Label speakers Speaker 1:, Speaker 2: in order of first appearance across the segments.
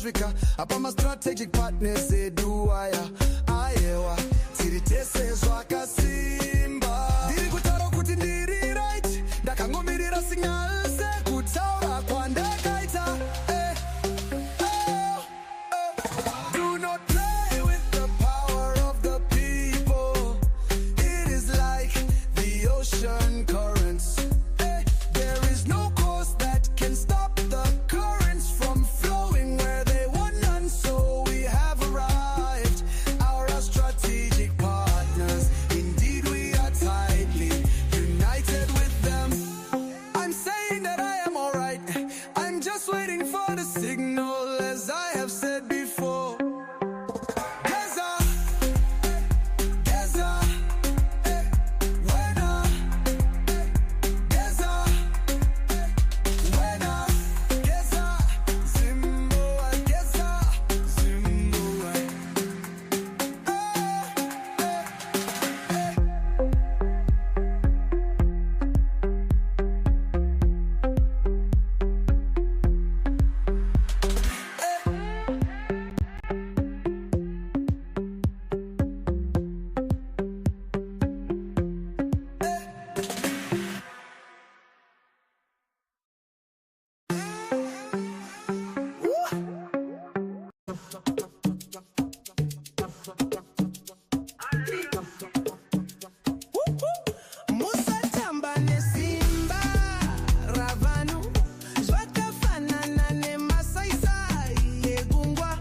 Speaker 1: Africa. Upon my strategic partners, they do Iowa. Tiritese zwaka simba. Diri kutaro kuti ndiri right. Ndakangomirira signal se kutaura kwa ndakaita. Do not play with the power of the people. It is like the ocean currents. There is no cause that can stop the currents from flowing where they want none. So we have arrived. Our strategic partners. Indeed, we are tightly united with them. I'm saying that I am alright. I'm just waiting for the signal, as I have said before. Geza, Geza, Wena, Geza, Wena, Geza, Zimbabwe, Geza, Zimbabwe. Musa tamba ne simba ravanu zvakafanana nemasaisai egungwa.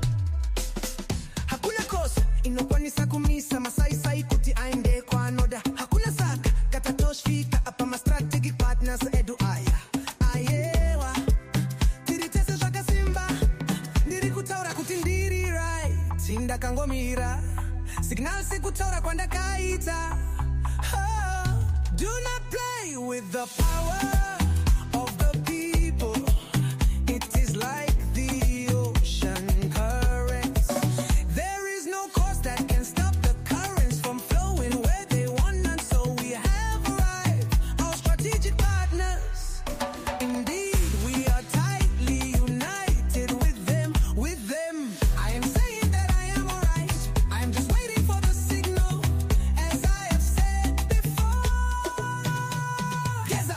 Speaker 1: Hakuna kosa inokwanisa kumisa masaisai kuti aende kwa anoda. Hakuna saka katatoshfika apa ma strategic partners edu ayewa. Tiritese zvakasimba ndiri kutaura kuti ndiri right. Ndakangomira signal sekutaura kwandakaita. Do not play with the power of the people. It is like the ocean currents. There is no cause that can stop the currents from flowing where they want none. So we have arrived. Our strategic partners. Indeed, we are tightly united with them. I am saying that I am alright. I am just waiting for the signal, as I have said before. Geza,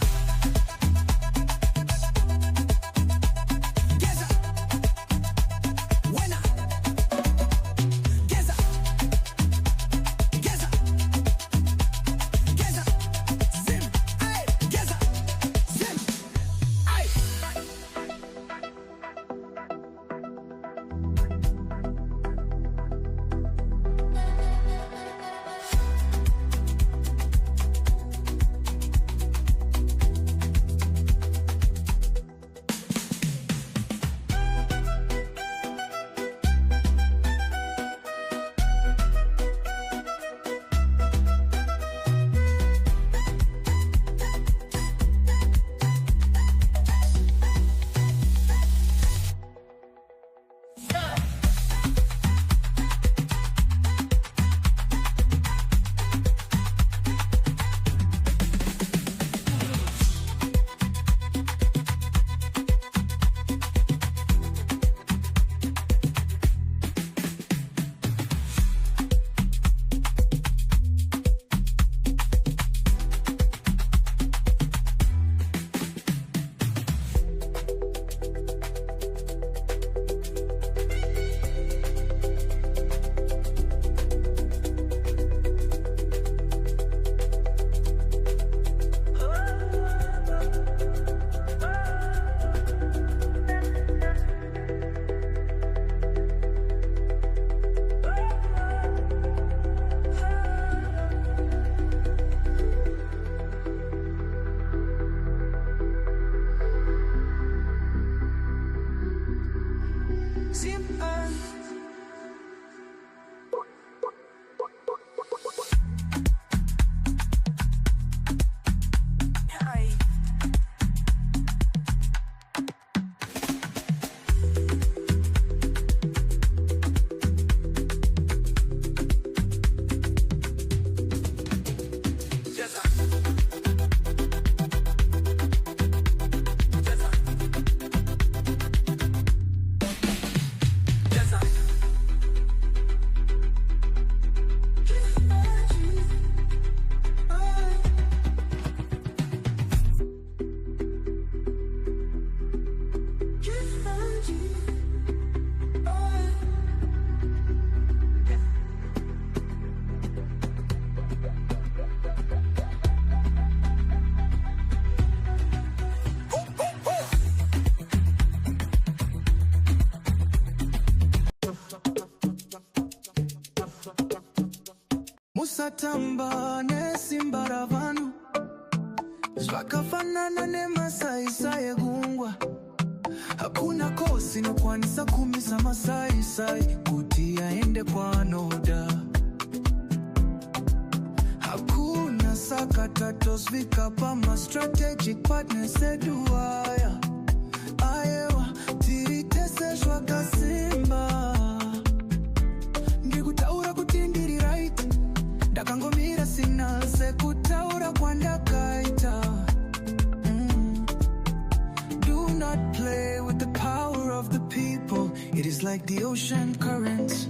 Speaker 1: Geza, Wena, Geza, Geza, Geza, Zim, ay, Geza, Zim, ay. musatamba nesimba ravanu zvakafanana nemasaisai egungwa. Hakuna kosi inokwanisa kumisa masaisai kuti aende kwanoda. Hakuna sakata tosvika pama strategic partners edu aya. Ayewa tiri tese zvakasimba. Ndikutaura kuti ndiri right, ndakangomira signal sekutaura kwandakaita. Do not play with the power of the people. It is like the ocean currents.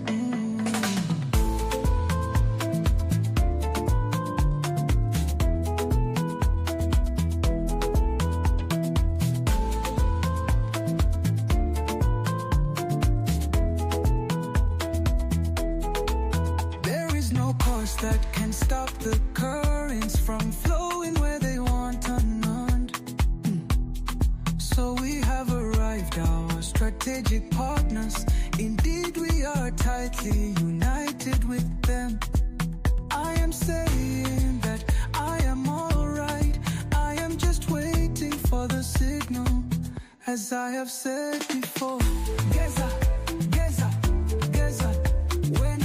Speaker 1: That can stop the currents from flowing where they want to none. So we have arrived, our strategic partners. Indeed, we are tightly united with them. I am saying that I am alright. I am just waiting for the signal, as I have said before. Geza, Geza, Geza, when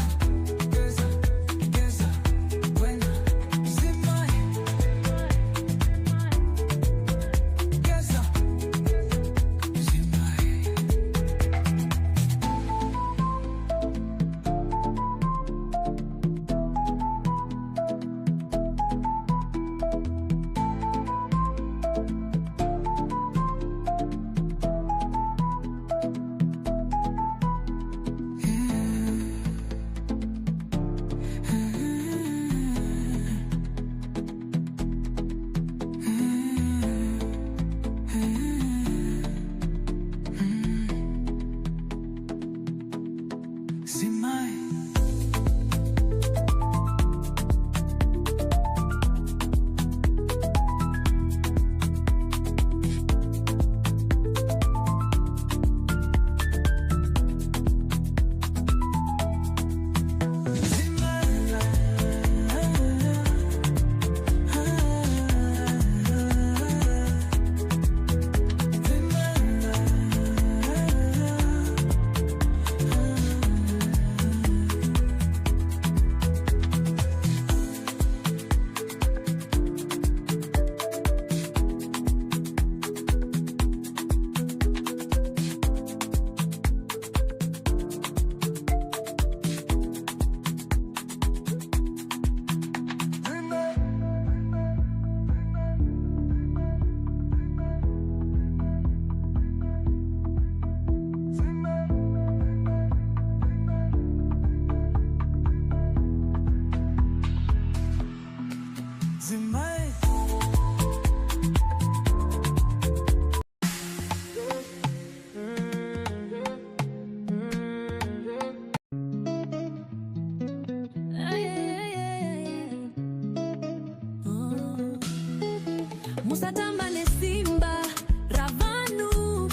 Speaker 2: musatamba nesimba ravanu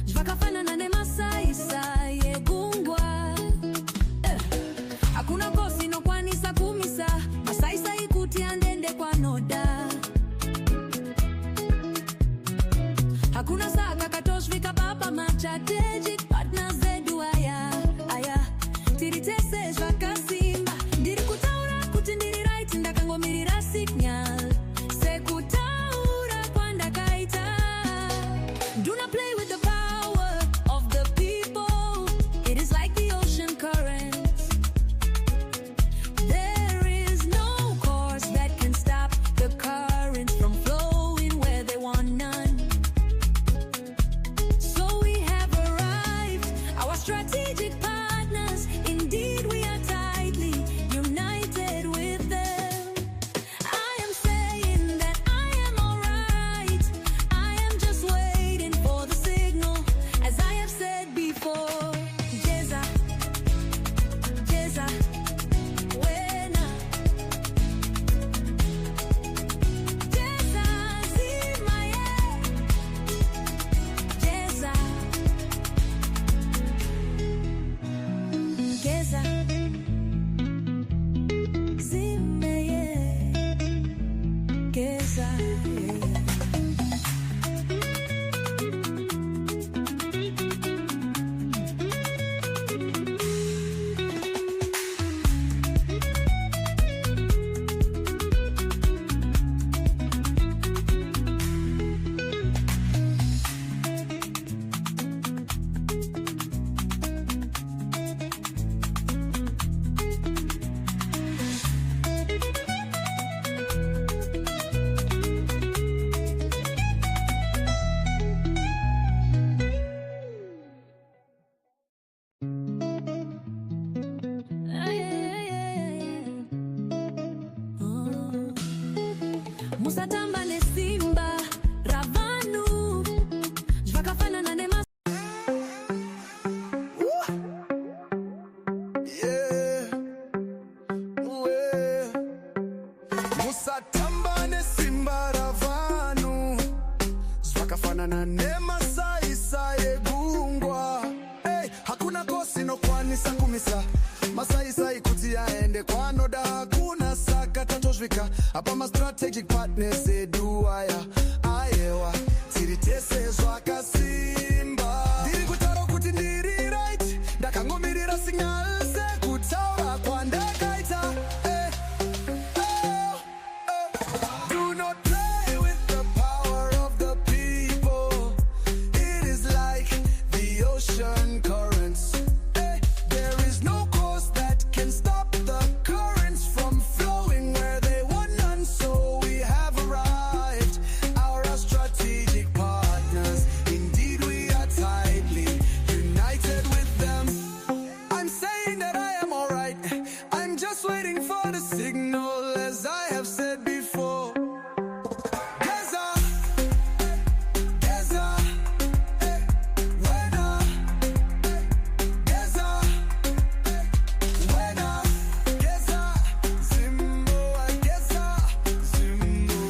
Speaker 2: zvakafanana nemasaisai egungwa. Hakuna kosi inokwanisa kumisa masaisai kuti andende kwanoda. Hakuna saka katosvika papa strategic partners edu aya aya. Tiri tese zvakasimba. Ndiri kutaura kuti ndiri right, ndakangomirira signal sekutaura kwandakaita. Do not play with the power of the people. It is like the ocean currents. There is no course that can stop the currents from flowing where they want none. So we have arrived, our strategic partners. Indeed, we are tightly united with them. I am saying that I am alright. I am just waiting for the signal, as I have said before. Geza, Geza, wena. Geza, zimaye. Geza, Geza, zimaye. musatamba nesimba ravanu zvakafanana nema
Speaker 1: Yeah. Yeah. Musatamba nesimba ravanu zvakafanana nemasaisai egungwa. Hey, hakuna kosi nokwanisa kumisa masaisai kuti aende kwanoda. Hakuna saka tatosvika apa mastrategic partners edu aya ayewa tiri tese zvakasimba. Ndiri kutaura kuti ndiri right, ndakangomirira signal sekutaura kwandakaita. Do not play with the power of the people. It is like the ocean currents. There is no cause that can stop the currents from flowing where they want none. So we have arrived, our strategic partners. Indeed, we are tightly united with them. I'm saying that I am alright. I'm just waiting for the signal, as I have said before. Geza, Geza, when Geza, when Geza, Zimbo, Geza, Zimbo.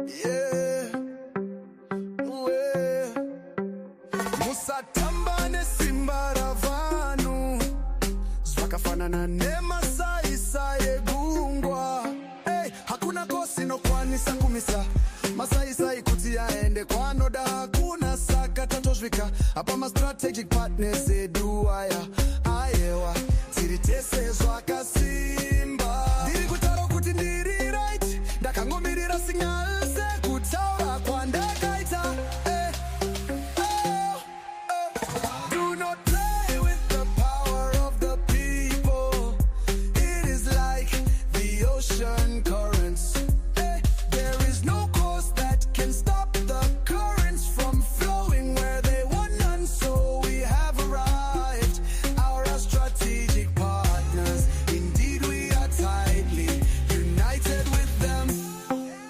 Speaker 1: Yeah, yeah. Musatamba nesimba ravanu zvakafanana nemasaisai egungwa. Hey, hakuna kosi nokwanisa kumisa masaisai kuti aende kwanoda. Hakuna saka tatosvika apa mastrategic partners edu aya ayewa tiri tese zvakasimba. Ndiri kutaura kuti ndiri right, ndakangomirira signal sekutaura kwandakaita. Do not play with the power of the people. It is like the ocean currents. There is no cause that can stop the currents from flowing where they want none. So we have arrived, our strategic partners. Indeed, we are tightly united with them.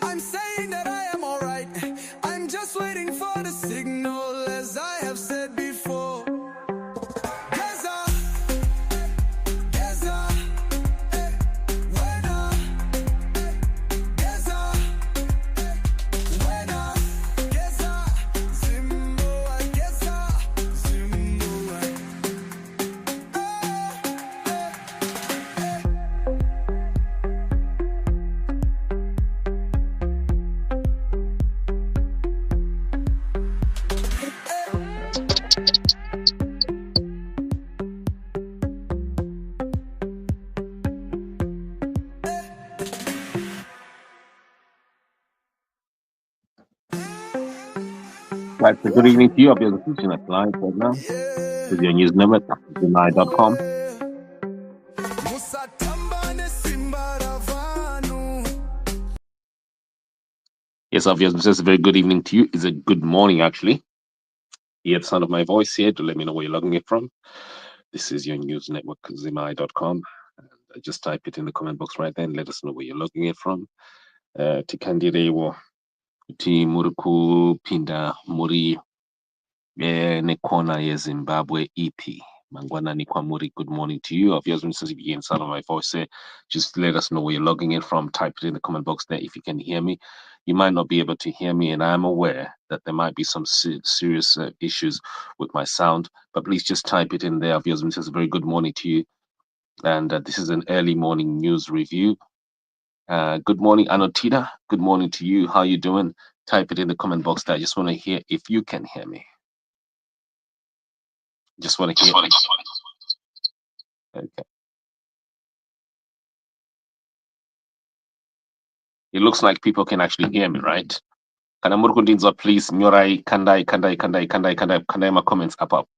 Speaker 1: I'm saying that I am alright. I'm just waiting for the signal, as I have said before. Geza, Geza, when Geza, when Geza, Zimbo, Geza, Zimbo.
Speaker 3: Right, so good evening to you. I'll be listening at live right now with your news number, Geza.com.
Speaker 1: Musatamba nesimba ravanu.
Speaker 3: Yes, obviously, it's a very good evening to you. It's a good morning, actually. You hear the sound of my voice here to let me know where you're logging it from. This is your news network, Zimai.com. Just type it in the comment box right there and let us know where you're logging it from. Tikandirewo kuti muri kupinda muri nekona yeZimbabwe EP. Mangwanani kwamuri, good morning to you. Obviously, since you begin sound of my voice there, just let us know where you're logging it from. Type it in the comment box there if you can hear me. You might not be able to hear me, and I'm aware that there might be some serious issues with my sound, but please just type it in there. Obviously, says a very good morning to you. And this is an early morning news review. Good morning, Anotita. Good morning to you. How you doing? Type it in the comment box there. I just want to hear if you can hear me. Just want to hear. Okay. It looks like people can actually hear me, right? Kana muri kundinzwa please nyorai kandai my comments up.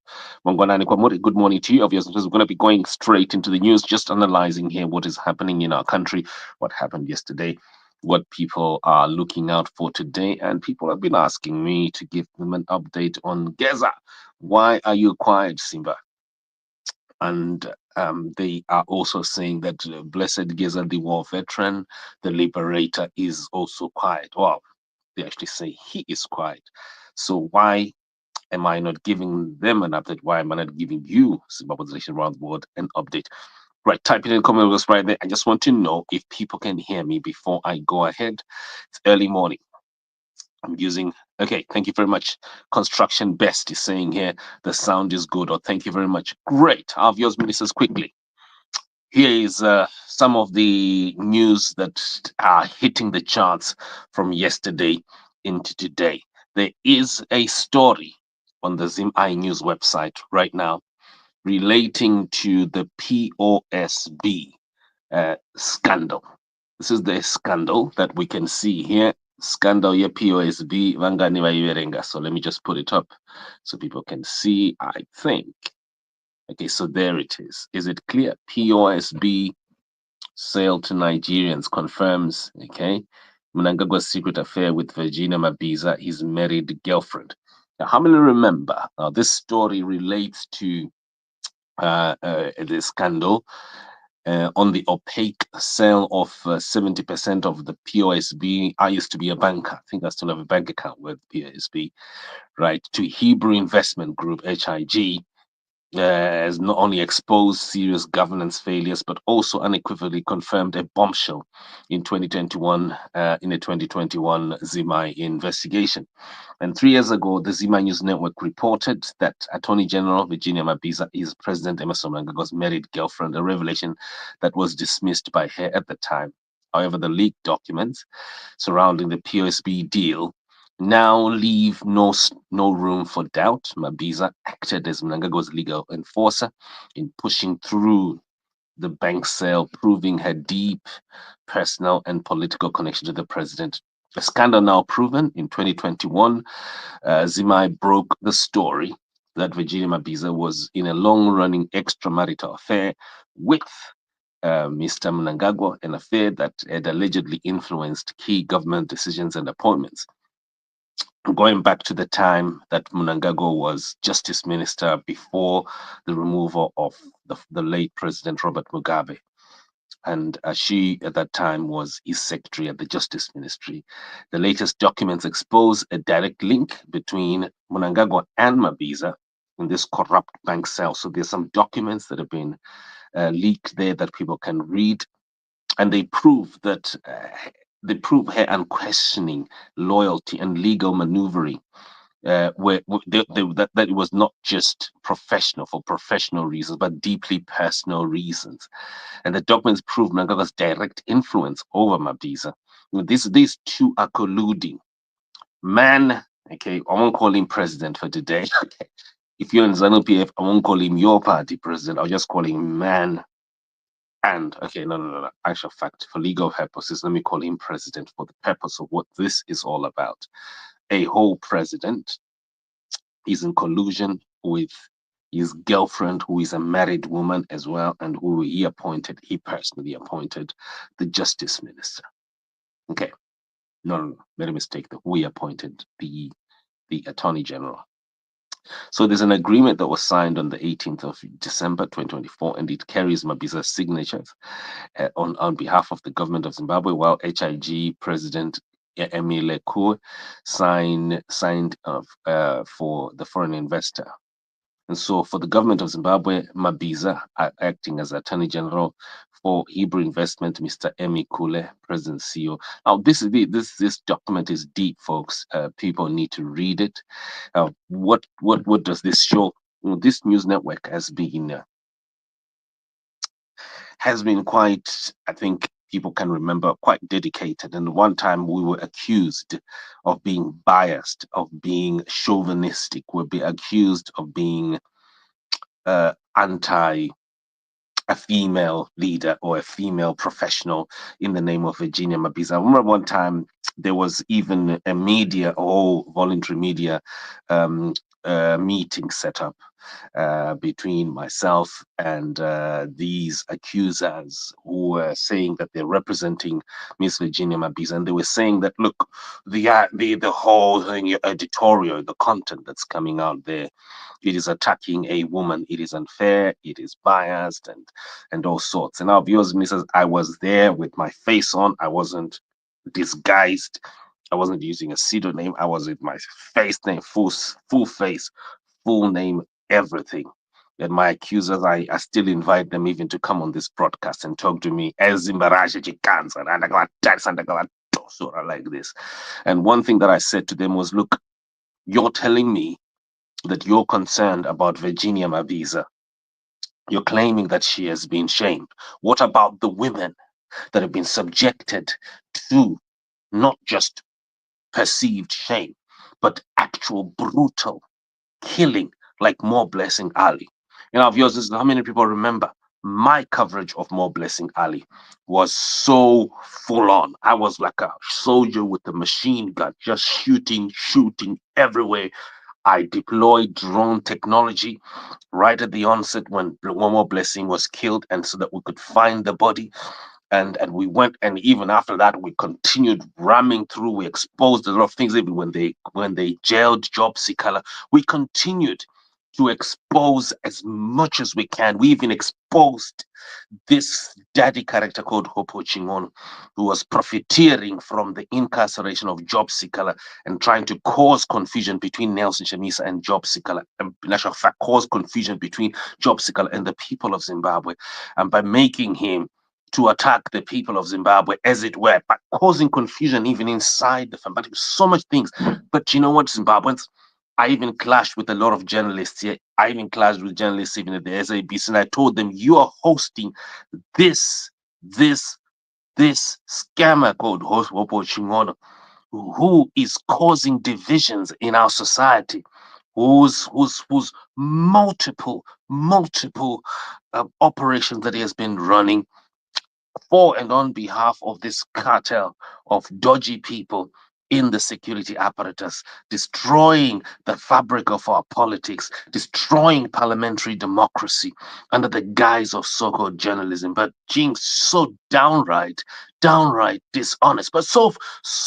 Speaker 3: Mongwanani kwa muri, good morning to you. Obviously, we're going to be going straight into the news, just analyzing here what is happening in our country, what happened yesterday, what people are looking out for today. And people have been asking me to give them an update on Geza. Why are you quiet, Simba? And they are also saying that Blessed Geza, the war veteran, the liberator, is also quiet. Well, they actually say he is quiet. So why am I not giving them an update? Why am I not giving you, Zimbabwe's Nation around the world, an update? Right, type it in the comment box right there. I just want to know if people can hear me before I go ahead. It's early morning. I'm using, okay, thank you very much. Construction Best is saying here, the sound is good, or thank you very much. Great. Our viewers, ministers, quickly. Here is some of the news that are hitting the charts from yesterday into today. There is a story on the Zim News website right now relating to the POSB scandal. This is the scandal that we can see here. Scandal ya POSB vangani vaiverenga. So let me just put it up so people can see, I think. Okay, so there it is. Is it clear? POSB sale to Nigerians confirms, okay, Mnangagwa's secret affair with Virginia Mabiza, his married girlfriend. Now, how many remember? Now, this story relates to the scandal on the opaque sale of 70% of the POSB. I used to be a banker. I think I still have a bank account with POSB, right? To Hebrew Investment Group, HIG, has not only exposed serious governance failures, but also unequivocally confirmed a bombshell in 2021, in a 2021 Zimai investigation. And 3 years ago, the Zimai News Network reported that Attorney General Virginia Mabiza is President Emerson Mnangagwa's married girlfriend, a revelation that was dismissed by her at the time. However, the leaked documents surrounding the POSB deal now leave no room for doubt. Mabiza acted as Mnangagwa's legal enforcer in pushing through the bank sale, proving her deep personal and political connection to the president. A scandal now proven in 2021, Zimai broke the story that Virginia Mabiza was in a long-running extramarital affair with Mr. Mnangagwa, an affair that had allegedly influenced key government decisions and appointments, going back to the time that Mnangagwa was justice minister before the removal of the late President Robert Mugabe. And she, at that time, was his secretary at the Justice Ministry. The latest documents expose a direct link between Mnangagwa and Mabiza in this corrupt bank sale. So there's some documents that have been leaked there that people can read, and they prove that her unquestioning loyalty and legal maneuvering, that it was not just professional for professional reasons, but deeply personal reasons. And the documents prove Mnangagwa's direct influence over Mabiza. These two are colluding. Man, okay, I won't call him president for today. Okay. If you're in ZANU-PF, I won't call him your party president. I'll just call him man. And okay, no. Actual fact, for legal purposes, let me call him president for the purpose of what this is all about. A whole president is in collusion with his girlfriend, who is a married woman as well, and who he personally appointed the justice minister. Okay, no, made a mistake. We appointed the attorney general. So there's an agreement that was signed on the 18th of December 2024, and it carries Mabiza's signatures on behalf of the government of Zimbabwe, while HIG President Emile Lekue signed for the foreign investor. And so for the government of Zimbabwe, Mabiza acting as Attorney General. For Hebrew Investment, Mr. Emi Kule, President CEO. Now, this document is deep, folks. People need to read it. What does this show? This news network has been quite, I think people can remember, quite dedicated. And one time we were accused of being biased, of being chauvinistic. We'll be accused of being a female leader or a female professional in the name of Virginia Mabiza. I remember one time there was even a media, or voluntary media um, meeting set up between myself and these accusers who were saying that they're representing Miss Virginia Mabiza, and they were saying that look, the whole thing, editorial, the content that's coming out there, it is attacking a woman. It is unfair. It is biased, and all sorts. And our viewers, Mrs. I was there with my face on. I wasn't disguised. I wasn't using a pseudonym. I was with my face name, full face, full name, everything. And my accusers, I still invite them even to come on this broadcast and talk to me as Zimbaraja Chikanza like this. And one thing that I said to them was, look, you're telling me that you're concerned about Virginia Mabiza. You're claiming that she has been shamed. What about the women that have been subjected to not just perceived shame, but actual brutal killing, like More Blessing Ali? You know, viewers, this is how many people remember my coverage of More Blessing Ali was so full on. I was like a soldier with a machine gun, just shooting everywhere. I deployed drone technology right at the onset when One More Blessing was killed, and so that we could find the body. And we went, and even after that, we continued ramming through. We exposed a lot of things. Even when they jailed Job Sikala, we continued to expose as much as we can. We even exposed this daddy character called Hopo Chingon, who was profiteering from the incarceration of Job Sikala and trying to cause confusion between Nelson Chamisa and Job Sikala, and in actual fact, cause confusion between Job Sikala and the people of Zimbabwe, and by making him to attack the people of Zimbabwe, as it were, by causing confusion even inside the family. So much things. But you know what, Zimbabweans? I even clashed with a lot of journalists here. I even clashed with journalists even at the SABC, and I told them, you are hosting this, this, this scammer called Hopo Chingono, who is causing divisions in our society, whose multiple operations that he has been running for and on behalf of this cartel of dodgy people in the security apparatus, destroying the fabric of our politics, destroying parliamentary democracy under the guise of so-called journalism, but being so downright dishonest. But so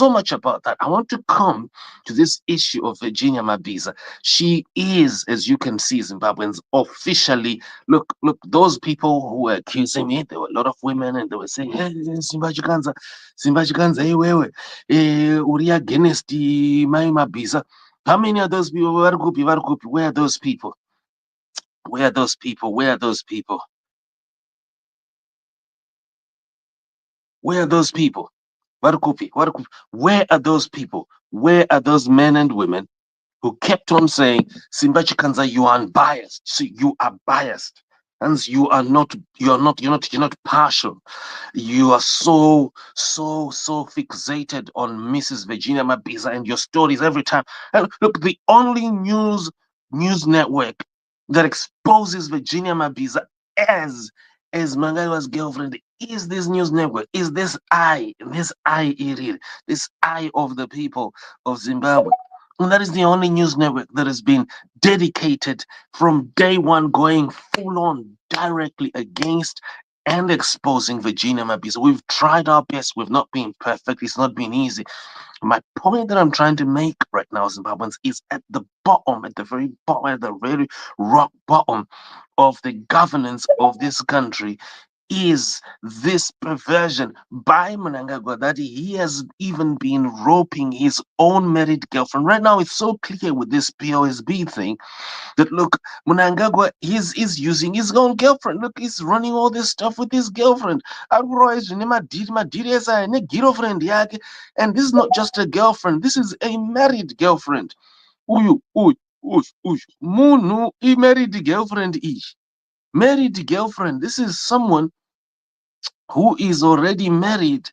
Speaker 3: much about that. I want to come to this issue of Virginia Mabiza. She is, as you can see, Zimbabweans, officially, look, those people who were accusing me, there were a lot of women, and they were saying, hey, Simba Chikanza, iwewe, uri against Mai Mabiza. How many of those people were Varikupi? Where are those people? Where are those people? Where are those people? Where are those people? Varikupi. Where are those people? Where are those men and women who kept on saying, Simba Chikanza, you are unbiased. See, you are biased. And you're not partial. You are so fixated on Mrs. Virginia Mabiza and your stories every time. And look, the only news network that exposes Virginia Mabiza as Mangaiwa's girlfriend is this news network, is this eye Iriri, this eye of the people of Zimbabwe. And that is the only news network that has been dedicated from day one, going full on directly against and exposing Virginia Mabiza. We've tried our best. We've not been perfect. It's not been easy. My point that I'm trying to make right now, Zimbabweans, is at the bottom, at the very bottom, at the very rock bottom of the governance of this country is this perversion by Mnangagwa that he has even been roping his own married girlfriend. Right now, it's so clear with this POSB thing that look, Mnangagwa is using his own girlfriend. Look, he's running all this stuff with his girlfriend. And this is not just a girlfriend, this is a married girlfriend. Munu, he married girlfriend ish. Married girlfriend. This is someone who is already married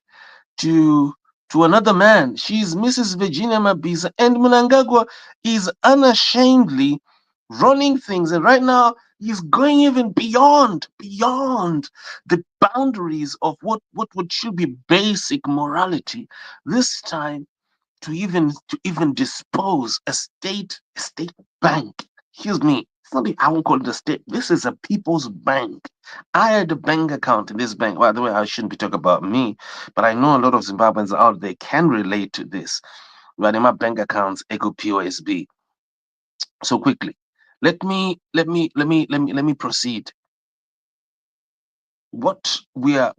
Speaker 3: to another man. She's Mrs. Virginia Mabiza, and Mnangagwa is unashamedly running things. And right now, He's going even beyond the boundaries of what should be basic morality. This time to even dispose a state bank. Excuse me. It's not I won't call it a state. This is a people's bank. I had a bank account in this bank. By the way, I shouldn't be talking about me, but I know a lot of Zimbabweans out there can relate to this. But in my bank accounts, Echo POSB. So quickly, let me proceed. What we're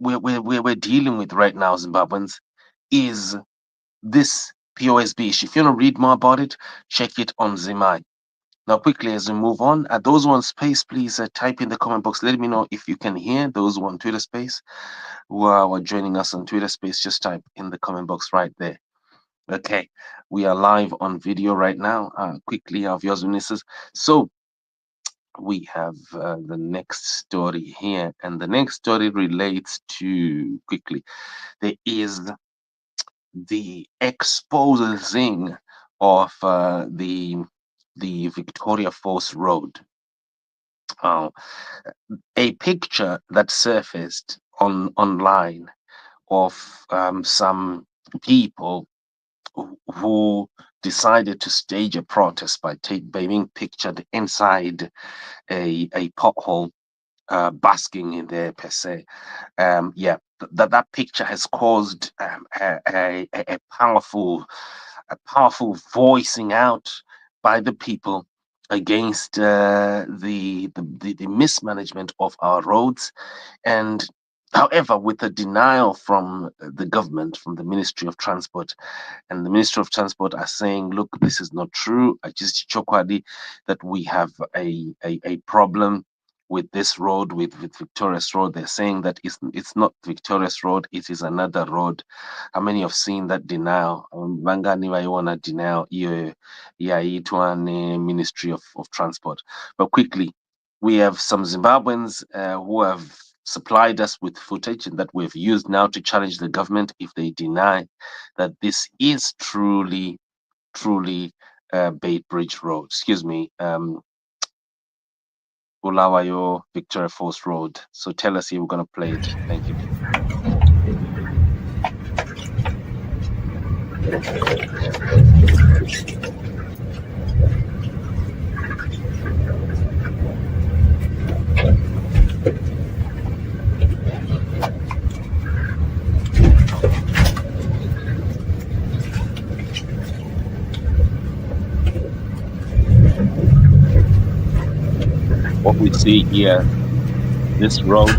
Speaker 3: dealing with right now, Zimbabweans, is this POSB issue. If you want to read more about it, check it on Zimai. Now, quickly as we move on, those who on space, please type in the comment box. Let me know if you can hear those who on Twitter space who are joining us on Twitter space. Just type in the comment box right there. Okay, we are live on video right now. Quickly, our viewers and listeners. So we have the next story here, and the next story relates to quickly. There is the exposing of the Victoria Falls Road. Uh, a picture that surfaced online of some people who decided to stage a protest by being pictured inside a pothole, basking in there per se. Yeah, that picture has caused a powerful voicing out by the people against the mismanagement of our roads. And however, with the denial from the government, from the Ministry of Transport, and the Ministry of Transport are saying, look, this is not true. I just chokwadi that we have a problem with this road, with Victorious Road. They're saying that it's not Victorious Road, it is another road. How many have seen that denial? Vangani waiona denial iyo yaitwa ni Ministry of Transport. But quickly, we have some Zimbabweans who have supplied us with footage and that we've used now to challenge the government if they deny that this is truly Bait Bridge Road. Excuse me, Bulawayo Victoria Falls Road. So tell us here, we're going to play it. Thank you. What we see here, this road,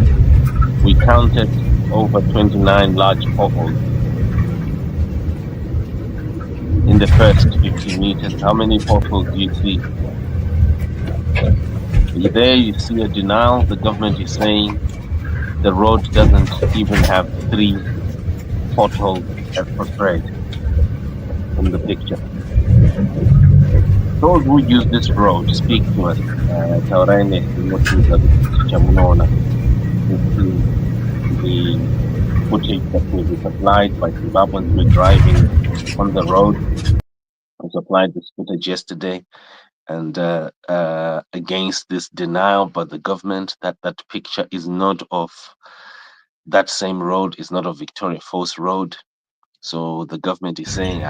Speaker 3: we counted over 29 large potholes in the first 50 meters. How many potholes do you see? There you see a denial. The government is saying the road doesn't even have 3 potholes as portrayed in the picture. Those who use this road, speak to us. Taurine, this is the footage that will be supplied by Zimbabweans who were driving on the road. I supplied this footage yesterday, and against this denial by the government that that picture is not of that same road, is not of Victoria Falls Road. So the government is saying,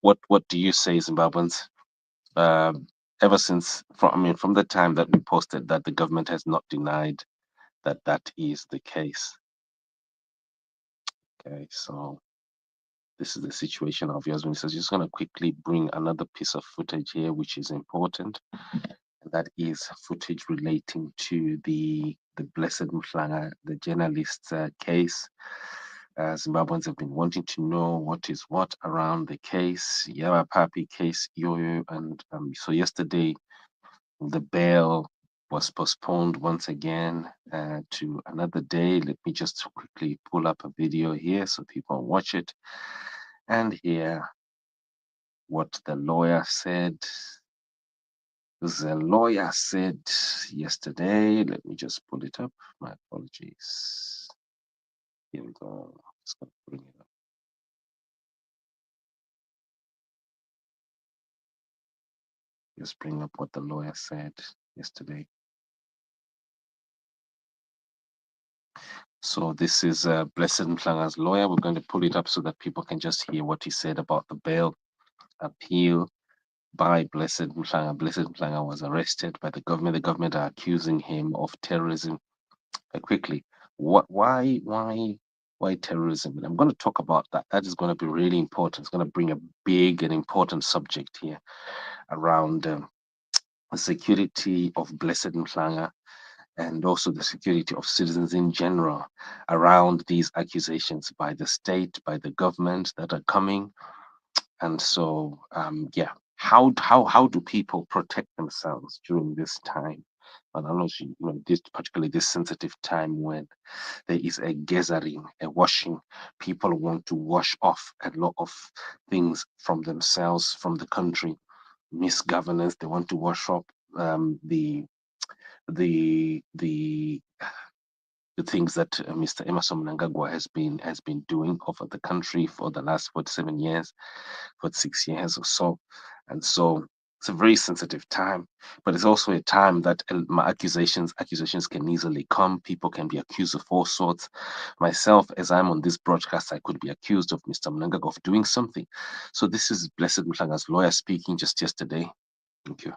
Speaker 3: what do you say, Zimbabweans? Ever since, from the time that we posted that, the government has not denied that that is the case. Okay, so this is the situation of Yasmin. So just going to quickly bring another piece of footage here, which is important. And that is footage relating to the Blessed Mhlanga, the journalist's case. Zimbabweans have been wanting to know what is what around the case, Yawa Papi case, Yoyo, and so yesterday the bail was postponed once again to another day. Let me just quickly pull up a video here so people watch it and hear what the lawyer said. The lawyer said yesterday, let me just pull it up. My apologies. Here we go. Just going to bring it up. Just bring up what the lawyer said yesterday. So this is Blessed Mhlanga's lawyer. We're going to pull it up so that people can just hear what he said about the bail appeal by Blessed Mhlanga. Blessed Mhlanga was arrested by the government. The government are accusing him of terrorism. Quickly, why terrorism? And I'm going to talk about that. That is going to be really important. It's going to bring a big and important subject here around the security of Blessed Mhlanga and also the security of citizens in general around these accusations by the state, by the government that are coming. And so, yeah, how do people protect themselves during this time? And I know, this particularly this sensitive time when there is a gathering, a washing. People want to wash off a lot of things from themselves, from the country, misgovernance. They want to wash up the the the the things that Mr. Emerson Mnangagwa has been doing over the country for the last 47 years, 46 years or so. And so it's a very sensitive time, but it's also a time that accusations can easily come. People can be accused of all sorts. Myself, as I'm on this broadcast, I could be accused of Mr. Mnangagwa of doing something. So this is Blessed Mhlanga's lawyer speaking just yesterday. Thank you.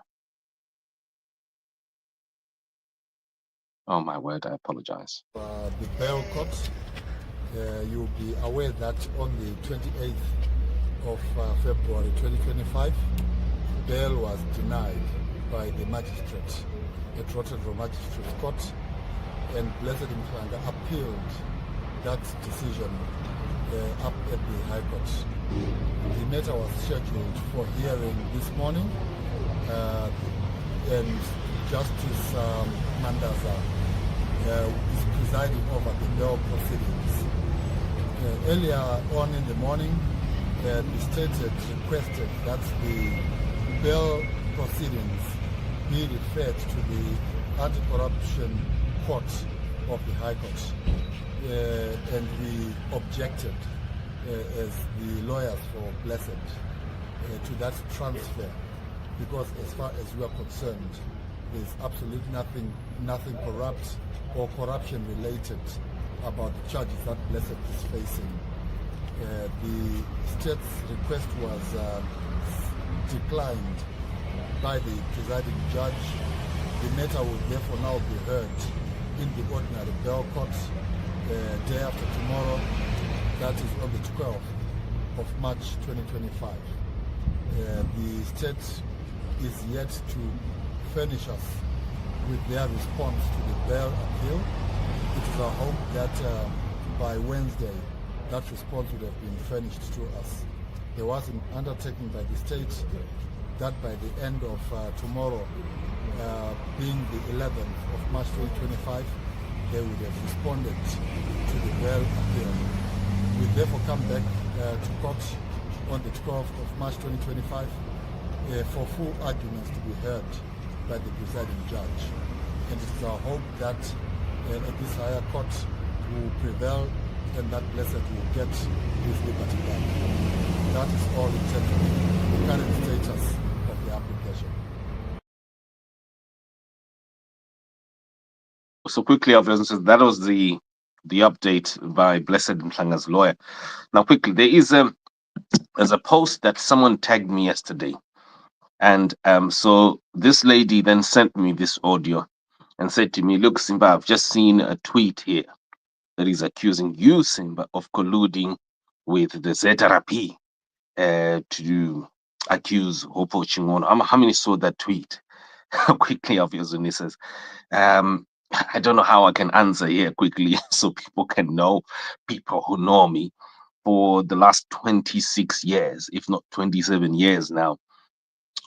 Speaker 3: Oh my word, I apologize.
Speaker 4: The bail court, you'll be aware that on the 28th of February 2025, bail was denied by the magistrate at Rotterdam Magistrates Court, and Blessed Mhlanga appealed that decision up at the High Court. The matter was scheduled for hearing this morning, and Justice Mandaza is presiding over the bail proceedings. Earlier on in the morning, the state had requested that the bail proceedings be referred to the Anti-Corruption Court of the High Court, and we objected as the lawyers for Blessed to that transfer, because as far as we are concerned, there's absolutely nothing corrupt or corruption related about the charges that Blessed is facing. The state's request was declined by the presiding judge. The matter will therefore now be heard in the ordinary bail court day after tomorrow, that is on the 12th of March 2025. The state is yet to furnish us with their response to the bail appeal. It is our hope that by Wednesday that response would have been furnished to us. There was an undertaking by the state that by the end of tomorrow, being the 11th of March 2025, they would have responded to the bail appeal. We therefore come back to court on the 12th of March 2025 for full arguments to be heard by the presiding judge. And it is our hope that at this higher court will prevail and that Blessed will get his liberty back. That is all in terms of the current status of the application.
Speaker 3: So quickly, our brothers and sisters, that was the update by Blessed Mhlanga's lawyer. Now, quickly, there's a post that someone tagged me yesterday, and so this lady then sent me this audio and said to me, "Look, Simba, I've just seen a tweet here that is accusing you, Simba, of colluding with the ZRP to accuse Hopo Chingono." How many saw that tweet? Quickly, obviously, says, I don't know how I can answer here quickly so people can know, people who know me for the last 26 years, if not 27 years now.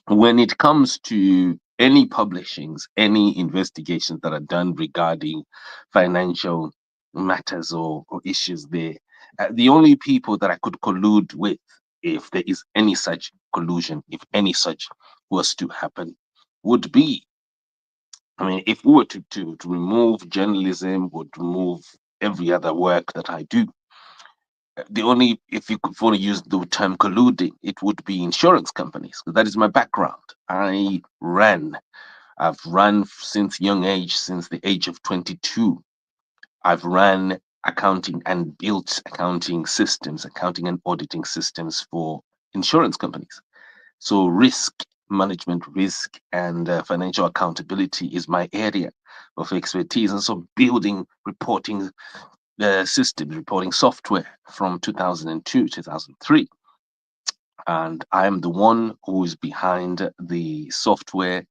Speaker 3: When it comes to any publishings, any investigations that are done regarding financial matters or issues there, the only people that I could collude with, if there is any such collusion, if any such was to happen, would be, I mean, if we were to remove journalism, would remove every other work that I do, The only, if you could want to use the term colluding, it would be insurance companies. That is my background. I've run since young age, since the age of 22. I've run accounting and built accounting systems, accounting and auditing systems for insurance companies. So risk management, risk and financial accountability is my area of expertise. And so building reporting systems, reporting software from 2002, 2003. And I am the one who is behind the software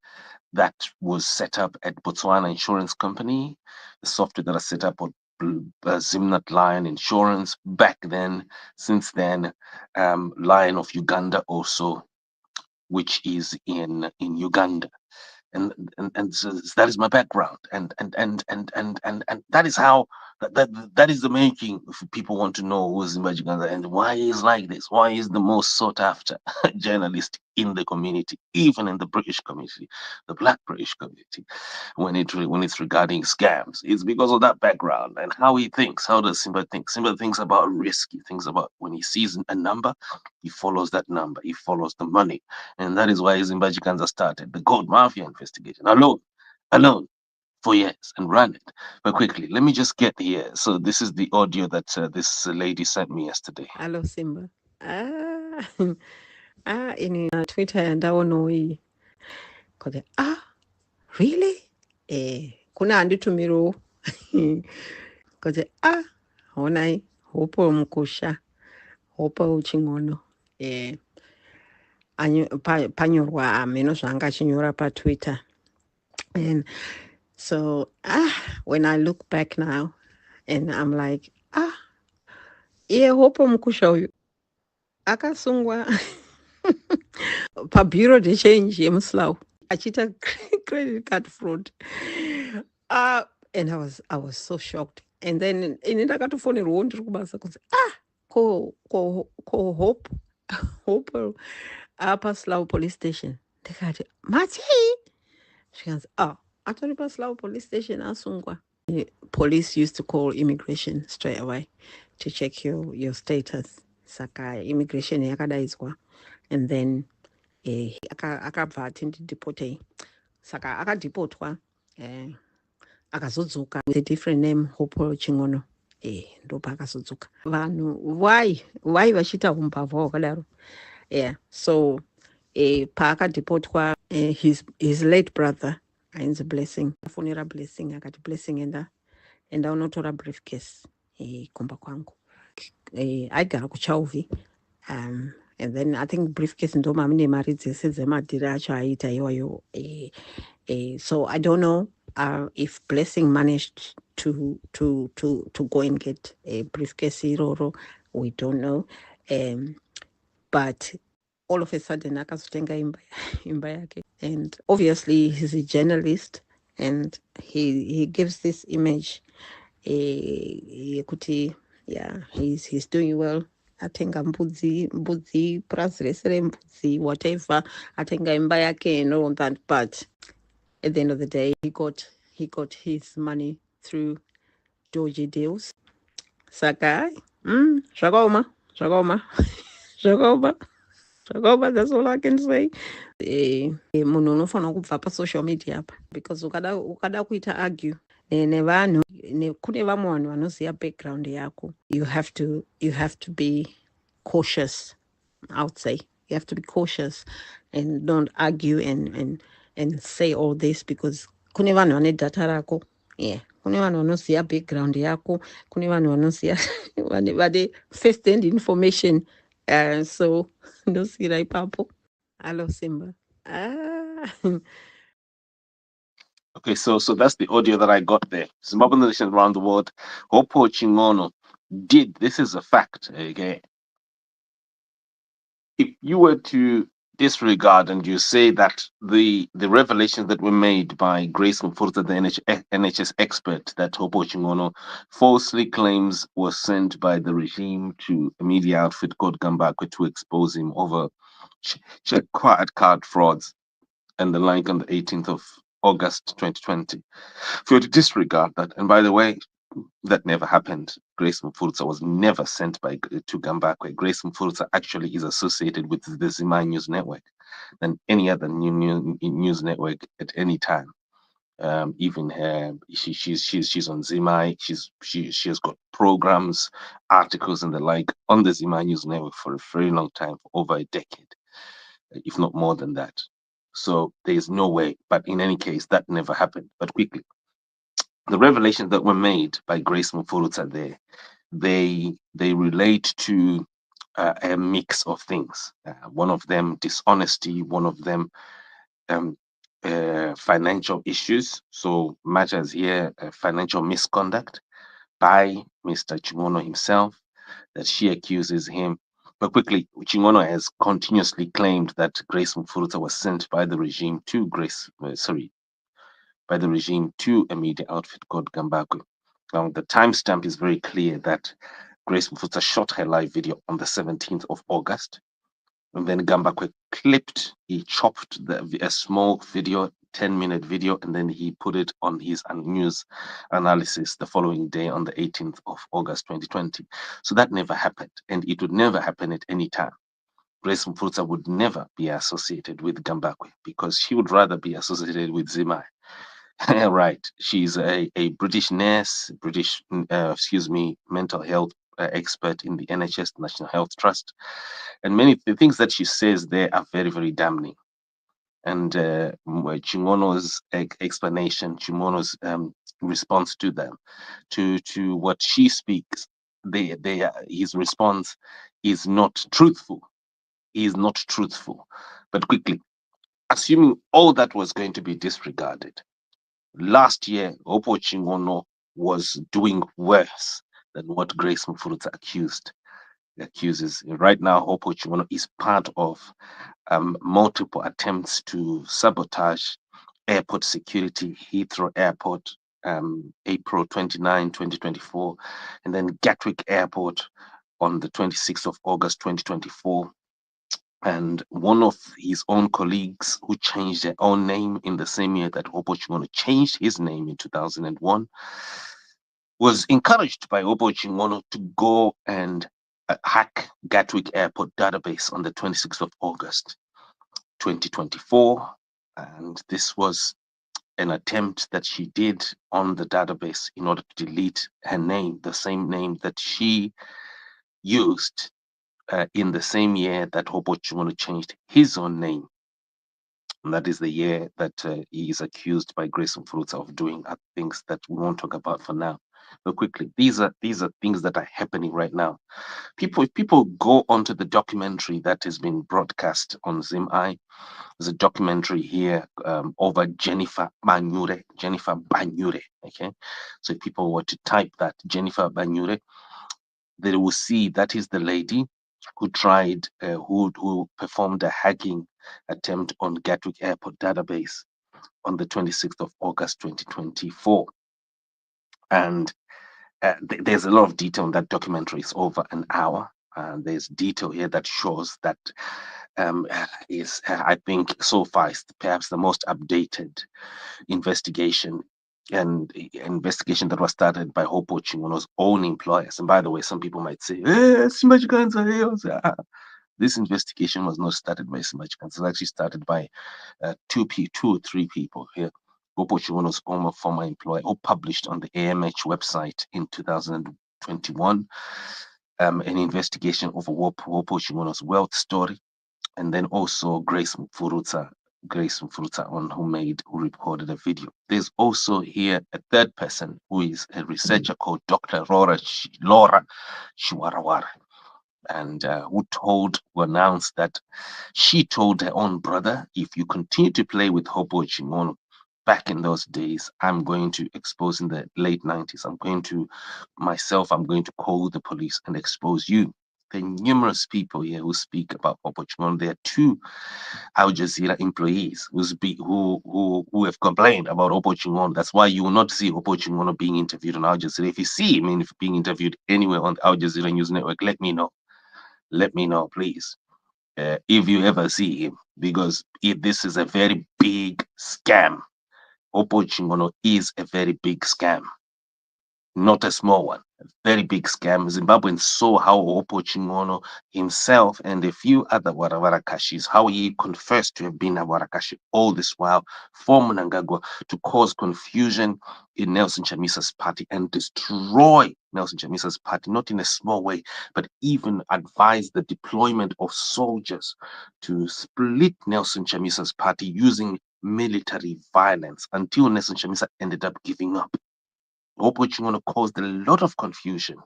Speaker 3: that was set up at Botswana Insurance Company, the software that I set up on Zimnat Lion Insurance back then. Since then, Lion of Uganda also, which is in Uganda. And so that is my background, and that is how that is the making. If people want to know who is Zimba Geza and why he's like this, why he's the most sought after journalist in the community, even in the British community, the Black British community, when it's regarding scams, it's because of that background and how he thinks. How does Simba think? Simba thinks about risk. He thinks about when he sees a number, he follows that number. He follows the money. And that is why Zimbaji Kanza started the gold mafia investigation alone for years and ran it. But quickly, let me just get here. So this is the audio that this lady sent me yesterday.
Speaker 5: Hello Simba. In Twitter ndaona iyi. Kote really? Kuna anditumiro. Kote honai hopo mkusha. Hopo uchingono. Panyorwa ameno zvanga chinyora pa Twitter. And so when I look back now and I'm like hopo mkusha uyu akasungwa pabureau de change yemuslau achita credit card fraud. And I was so shocked. And then ndakatofonerwawo ndiri kubasa kunzi ko hope paSlavo police station. Ndikati mati zvikanzi atori paSlavo police station asungwa. Police used to call immigration straight away to check your status. Saka immigration yakadaidzwa, and then akabva atindidepotei. Saka akadepotwa akazodzoka with a different name, Hopo Chingono. Ndopa akazodzoka. Vanhu why vachita umbavha wakadaro? So paakadepotwa his late brother ainzi Blessing afonera Blessing akati Blessing enda unotora briefcase kumba kwangu. Aigara kuChauvi. And then I think briefcase ndo mamine mari dzese dzemadhiri acho aita iwayo. So I don't know if Blessing managed to go and get a briefcase iroro. We don't know. But all of a sudden akazotenga imba yake. And obviously he's a journalist, and he gives this image kuti he's doing well. Atenga mbudzi purazi rese rembudzi, whatever, atenga imba yake and all that. But at the end of the day, he got his money through dodgy deals. Saka zvakaoma. That's all I can say. Munhu unofanira kubva pasocial media apa, because ukada kuita argue nevanhu, kune vamwe vanhu vanoziva background yako. You have to be cautious, I would say. You have to be cautious and don't argue and say all this, because kune vanhu vane data rako. Kune vanhu vanoziva background yako, kune vanhu vanoziva vane first hand information. So ndosira ipapo. Hello Simba.
Speaker 3: Okay, so that's the audio that I got there. Zimbabwean nations around the world, Hopo Chingono did. This is a fact. Okay, if you were to disregard and you say that the revelations that were made by Grace Mfurta, the NHS expert, that Hopo Chingono falsely claims was sent by the regime to a media outfit called Gambakwe to expose him over card frauds and the like on the 18th of August 2020. For you to disregard that, and by the way, that never happened. Grace Mufulutsa was never sent to Gambakwe. Grace Mufulutsa actually is associated with the Zimai News Network than any other news network at any time. Even her, she's on Zimai. She has got programs, articles, and the like on the Zimai News Network for a very long time, for over a decade, if not more than that. So there is no way. But in any case, that never happened. But quickly, the revelations that were made by Grace Mufulutsa there, they relate to a mix of things. One of them dishonesty, one of them um, financial issues. So matters here, financial misconduct by Mr. Chingono himself that she accuses him. But quickly, Chingono has continuously claimed that Grace Mufulutsa was sent by the regime to by the regime to a media outfit called Gambakwe. Now, the timestamp is very clear that Grace Mufulutsa shot her live video on the 17th of August. And then Gambakwe he chopped a small video, 10-minute video, and then he put it on his news analysis the following day on the 18th of August 2020. So that never happened, and it would never happen at any time. Grace Mufulutsa would never be associated with Gambakwe because she would rather be associated with Zimai. Right. She's a British nurse, mental health expert in the NHS, National Health Trust. And many the things that she says there are very, very damning. And Chingono's explanation, Chingono's response to them, to what she speaks, his response is not truthful. He is not truthful. But quickly, assuming all that was going to be disregarded, last year, Opo Chingono was doing worse than what Grace Mufulutsa accuses. Right now, Opo Chingono is part of multiple attempts to sabotage airport security, Heathrow Airport, April 29, 2024, and then Gatwick Airport on the 26th of August, 2024. And one of his own colleagues who changed their own name in the same year that Opo Chingono changed his name in 2001 was encouraged by Opo Chingono to go and hack Gatwick Airport database on the 26th of August 2024. And this was an attempt that she did on the database in order to delete her name, the same name that she used in the same year that Opo Chingono changed his own name. And that is the year that he is accused by Grace Mufulutsa of doing things that we won't talk about for now. But quickly, these are things that are happening right now. If people go onto the documentary that has been broadcast on Zimai, there's a documentary here over Jennifer Banyure. Okay, so if people were to type that Jennifer Banyure, they will see that is the lady who tried, who performed a hacking attempt on Gatwick Airport database on the 26th of August 2024. And there's a lot of detail in that documentary. It's over an hour. And there's detail here that shows that is, I think, so far is perhaps the most updated investigation and investigation that was started by Opo Chingono's own employers. And by the way, some people might say, this investigation was not started by Simachikanza. It was actually started by two or three people here. Opo Chingono's former employer, who published on the AMH website in 2021 an investigation of Opo Chingono's wealth story, and then also Grace Mufulutsa who recorded a video. There's also here a third person who is a researcher called Dr. Laura Shiwarawara, and who announced that she told her own brother, if you continue to play with Opo Chingono back in those days, I'm going to expose in the late 90s. I'm going to call the police and expose you. There are numerous people here who speak about Opo Chingono. There are two Al Jazeera employees who have complained about Opo Chingono. That's why you will not see Opo Chingono being interviewed on Al Jazeera. If you see him being interviewed anywhere on the Al Jazeera News Network, let me know. Let me know, please, if you ever see him, because this is a very big scam. Opo Chingono is a very big scam. not a small one, a very big scam. Zimbabweans saw how Hopo Chingono himself and a few other Warawarakashis, how he confessed to have been a Warakashi all this while for Mnangagwa to cause confusion in Nelson Chamisa's party and destroy Nelson Chamisa's party, not in a small way, but even advise the deployment of soldiers to split Nelson Chamisa's party using military violence until Nelson Chamisa ended up giving up. Hopo Chingono caused a lot of confusion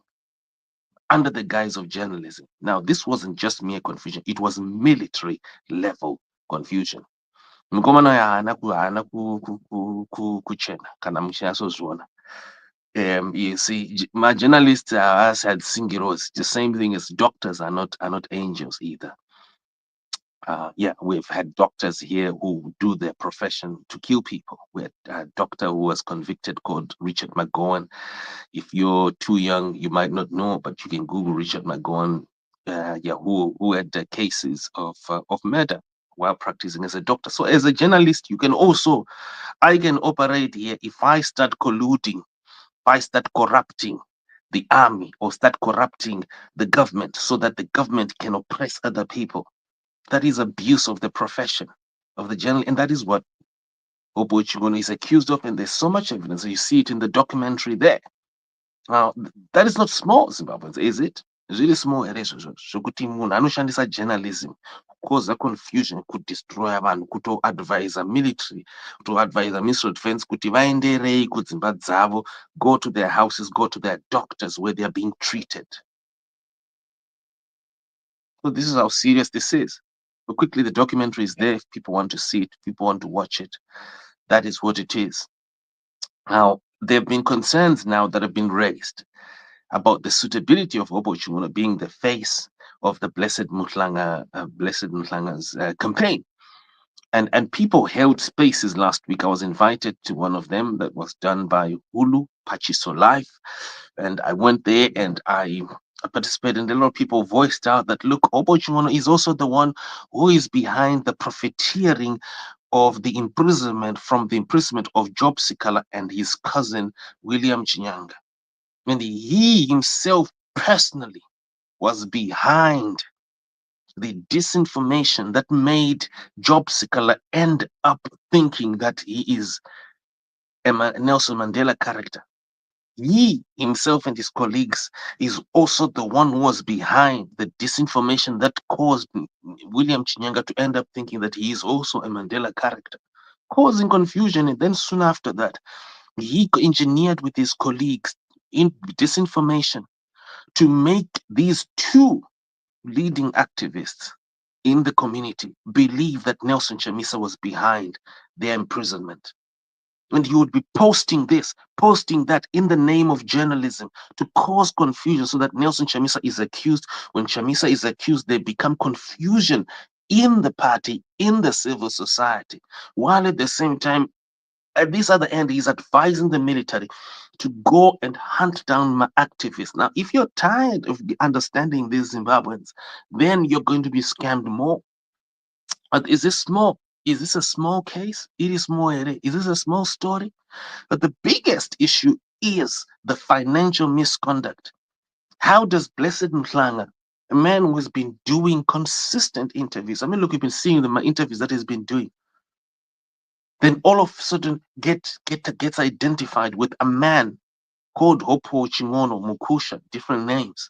Speaker 3: under the guise of journalism. Now, this wasn't just mere confusion, it was military level confusion. Mukomana haana kuchena kana muchasozviona. You see, my journalists had singiros. The same thing as doctors are not angels either. Yeah, we've had doctors here who do their profession to kill people. We had a doctor who was convicted called Richard McGowan. If you're too young, you might not know, but you can Google Richard McGowan, who had cases of murder while practicing as a doctor. So as a journalist, I can operate here if I start colluding, if I start corrupting the army or start corrupting the government so that the government can oppress other people. That is abuse of the profession of the journal, and that is what Hopo Chingono is accused of, and there's so much evidence. You see it in the documentary there. Now, that is not small, Zimbabweans, is it? It's really small. Zvokuti munhu anoshandisa journalism kucausa confusion, kudestroya vanhu, kutoadvisa military, kutoadvisa ministry of defense kuti vaenderei kudzimba dzavo, go to their houses, go to their doctors where they are being treated. So this is how serious this is. But quickly, the documentary is there. If people want to see it, people want to watch it, that is what it is. Now, there have been concerns now that have been raised about the suitability of Hopo Chingono being the face of the Blessed Mutlanga's campaign. And people held spaces last week. I was invited to one of them that was done by Hulu, Pachiso Life. And I went there and I participated, and a lot of people voiced out that, look, Hopo Chingono is also the one who is behind the profiteering of the imprisonment of Job Sikala and his cousin, William Chinyanga. And he himself personally was behind the disinformation that made Job Sikala end up thinking that he is a Nelson Mandela character. He himself and his colleagues is also the one who was behind the disinformation that caused William Chinyanga to end up thinking that he is also a Mandela character, causing confusion. And then soon after that, he engineered with his colleagues in disinformation to make these two leading activists in the community believe that Nelson Chamisa was behind their imprisonment. And you would be posting this, posting that in the name of journalism to cause confusion so that Nelson Chamisa is accused. When Chamisa is accused, there become confusion in the party, in the civil society, while at the same time, at this other end, he's advising the military to go and hunt down my activists. Now, if you're tired of understanding these Zimbabweans, then you're going to be scammed more. But is this small? Is this a small case? It is more. Is this a small story? But the biggest issue is the financial misconduct. How does Blessed Mhlanga, a man who has been doing consistent interviews, I mean, look, you've been seeing the interviews that he's been doing, then all of a sudden gets identified with a man called Hopo Chingono Mukusha, different names,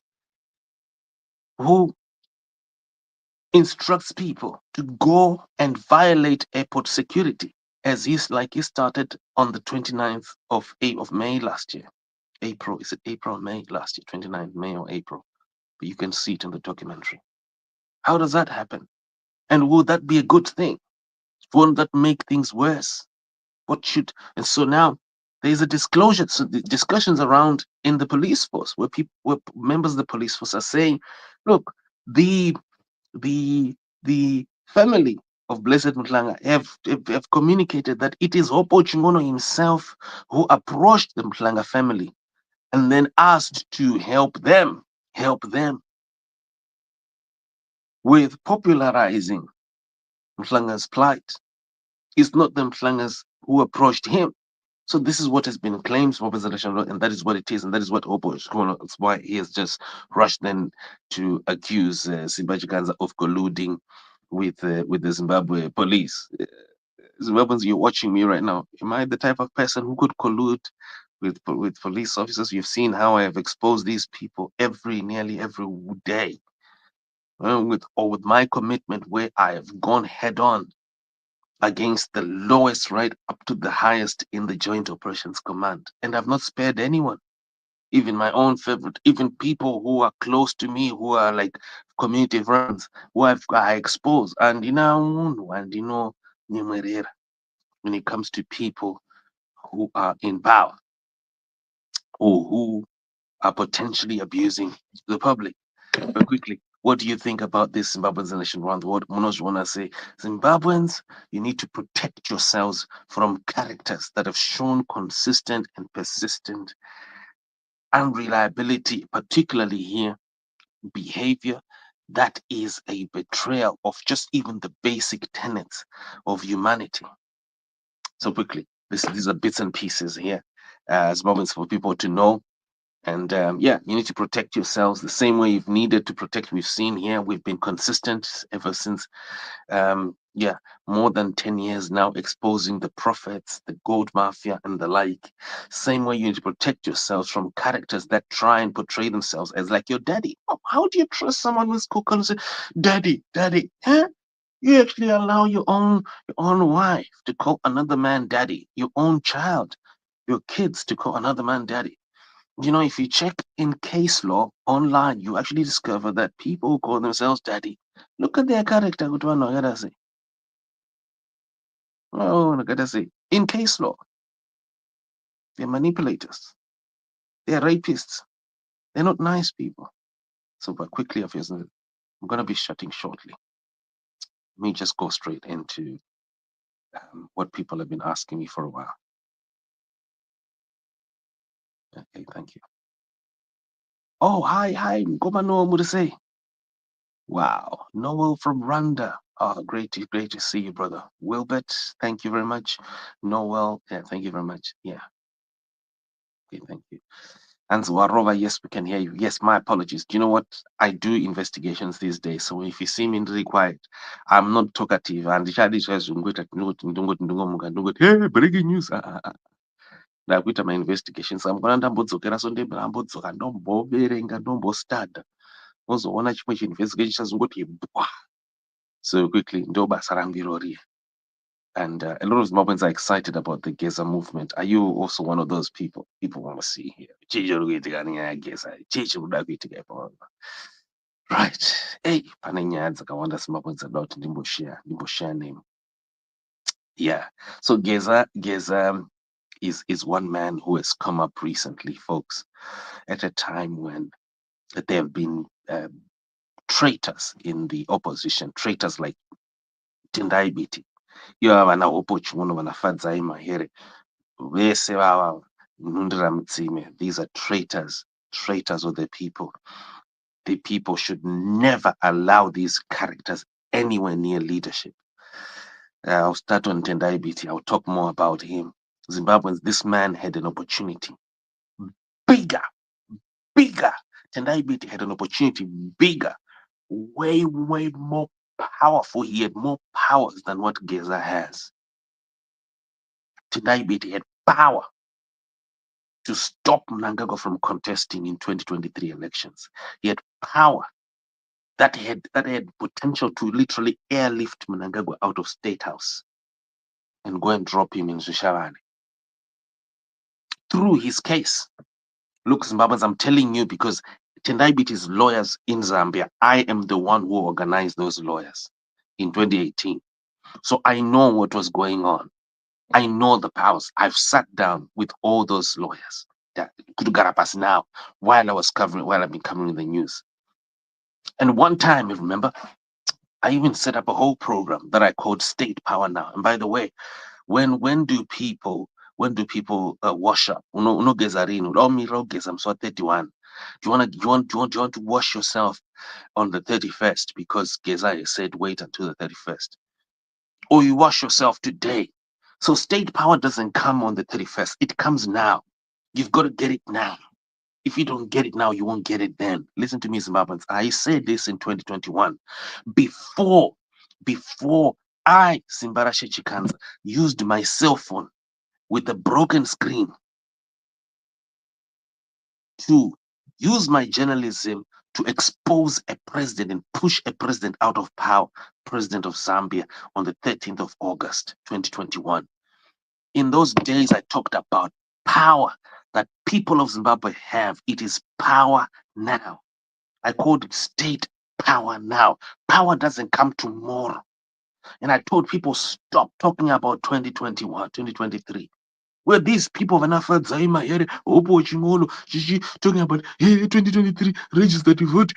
Speaker 3: who instructs people to go and violate airport security, as he started on the 29th of May last year. April, is it April or May last year? 29th May or April? But you can see it in the documentary. How does that happen? And would that be a good thing? Won't that make things worse? And so now there's a disclosure. So the discussions around in the police force where members of the police force are saying, look, the family of Blessed Mhlanga have communicated that it is Hopo Chingono himself who approached the Mhlanga family and then asked to help them with popularizing Mhlanga's plight. It's not the Mhlangas who approached him. So this is what has been claimed for presidential, and that is what it is, and that is what Opo is going on. That's why he has just rushed then to accuse Sibaji Ganza of colluding with the Zimbabwe police. Zimbabweans, you're watching me right now. Am I the type of person who could collude with police officers? You've seen how I have exposed these people nearly every day, with my commitment, where I have gone head on against the lowest right up to the highest in the Joint Operations Command. And I've not spared anyone, even my own favorite, even people who are close to me, who are like community friends, who I expose. And when it comes to people who are in power or who are potentially abusing the public. But quickly, what do you think about this Zimbabweans nation around the world? Monos want to say, Zimbabweans, you need to protect yourselves from characters that have shown consistent and persistent unreliability, particularly here, behavior that is a betrayal of just even the basic tenets of humanity. So quickly, these are bits and pieces here as moments for people to know. And yeah, you need to protect yourselves the same way you've needed to protect. We've seen here, we've been consistent ever since, yeah, more than 10 years now, exposing the prophets, the gold mafia, and the like. Same way you need to protect yourselves from characters that try and portray themselves as like your daddy. How do you trust someone who's cook and say, daddy, daddy? Huh? You actually allow your own wife to call another man daddy, your own child, your kids to call another man daddy. If you check in case law online, you actually discover that people who call themselves daddy, look at their character. Good one, I gotta say. Oh, I gotta say. In case law, they're manipulators, they're rapists, they're not nice people. So, but quickly, obviously, I'm gonna be shutting shortly. Let me just go straight into what people have been asking me for a while. Okay, thank you. Oh, hi, Ngomano Mudase. Wow, Noel from Rwanda. Oh, great to see you, brother. Wilbert, thank you very much. Noel, yeah, thank you very much. Yeah, okay, thank you. And Warova, yes, we can hear you. Yes, my apologies. Do you know what? I do investigations these days, so if you see me really quiet, I'm not talkative. And the child is hey, breaking news. Ndakuita my investigations. I'm gonna ndambodzokera so ndambodzoka ndomboverenga ndombostada. Wozoona chimwe chiinvestigation chazongoti bwa. So quickly, ndo basa rangu irori. And a lot of Zimbabweans are excited about the Geza movement. Are you also one of those people? People want to see here. Right. Hey, pane nyaya dzakawanda Zimbabweans dzada kuti ndimboshare name. Yeah. So Geza is one man who has come up recently, folks, at a time when there have been traitors in the opposition, traitors like Tendai Biti. Iva vana hopo chiuno vanafadzai mahere vese vava nhundira mutsime. These are traitors of the people. The people should never allow these characters anywhere near leadership. I'll start on Tendai Biti. I'll talk more about him. Zimbabweans, this man had an opportunity bigger. Tendai Biti had an opportunity bigger, way more powerful. He had more powers than what Geza has. Tendai Biti had power to stop Mnangagwa from contesting in 2023 elections. He had power that had potential to literally airlift Mnangagwa out of State House and go and drop him in Zushavane. Through his case, look, Zimbabweans, I'm telling you, because Tendai Biti's lawyers in Zambia, I am the one who organized those lawyers in 2018. So I know what was going on. I know the powers. I've sat down with all those lawyers that could get up us now while I've been covering the news. And one time, if you remember, I even set up a whole program that I called State Power Now. And by the way, when do people wash up? Uno gezarino, miro gezam so 31. Do you want to wash yourself on the 31st because Geza said wait until the 31st? Or you wash yourself today So state power doesn't come on the 31st. It comes now. You've got to get it now. If you don't get it now, you won't get it then. Listen to me, Zimbabweans. I said this in 2021. Before I, Simbarashe Chikanza, used my cell phone with a broken screen to use my journalism to expose a president and push a president out of power, president of Zambia, on the 13th of August, 2021. In those days, I talked about power that people of Zimbabwe have. It is power now. I called it state power now. Power doesn't come tomorrow. And I told people, stop talking about 2021, 2023. Where these people of Anafa, Zaima, Here, Opo Chimono, Shishi, talking about 2023, register to vote,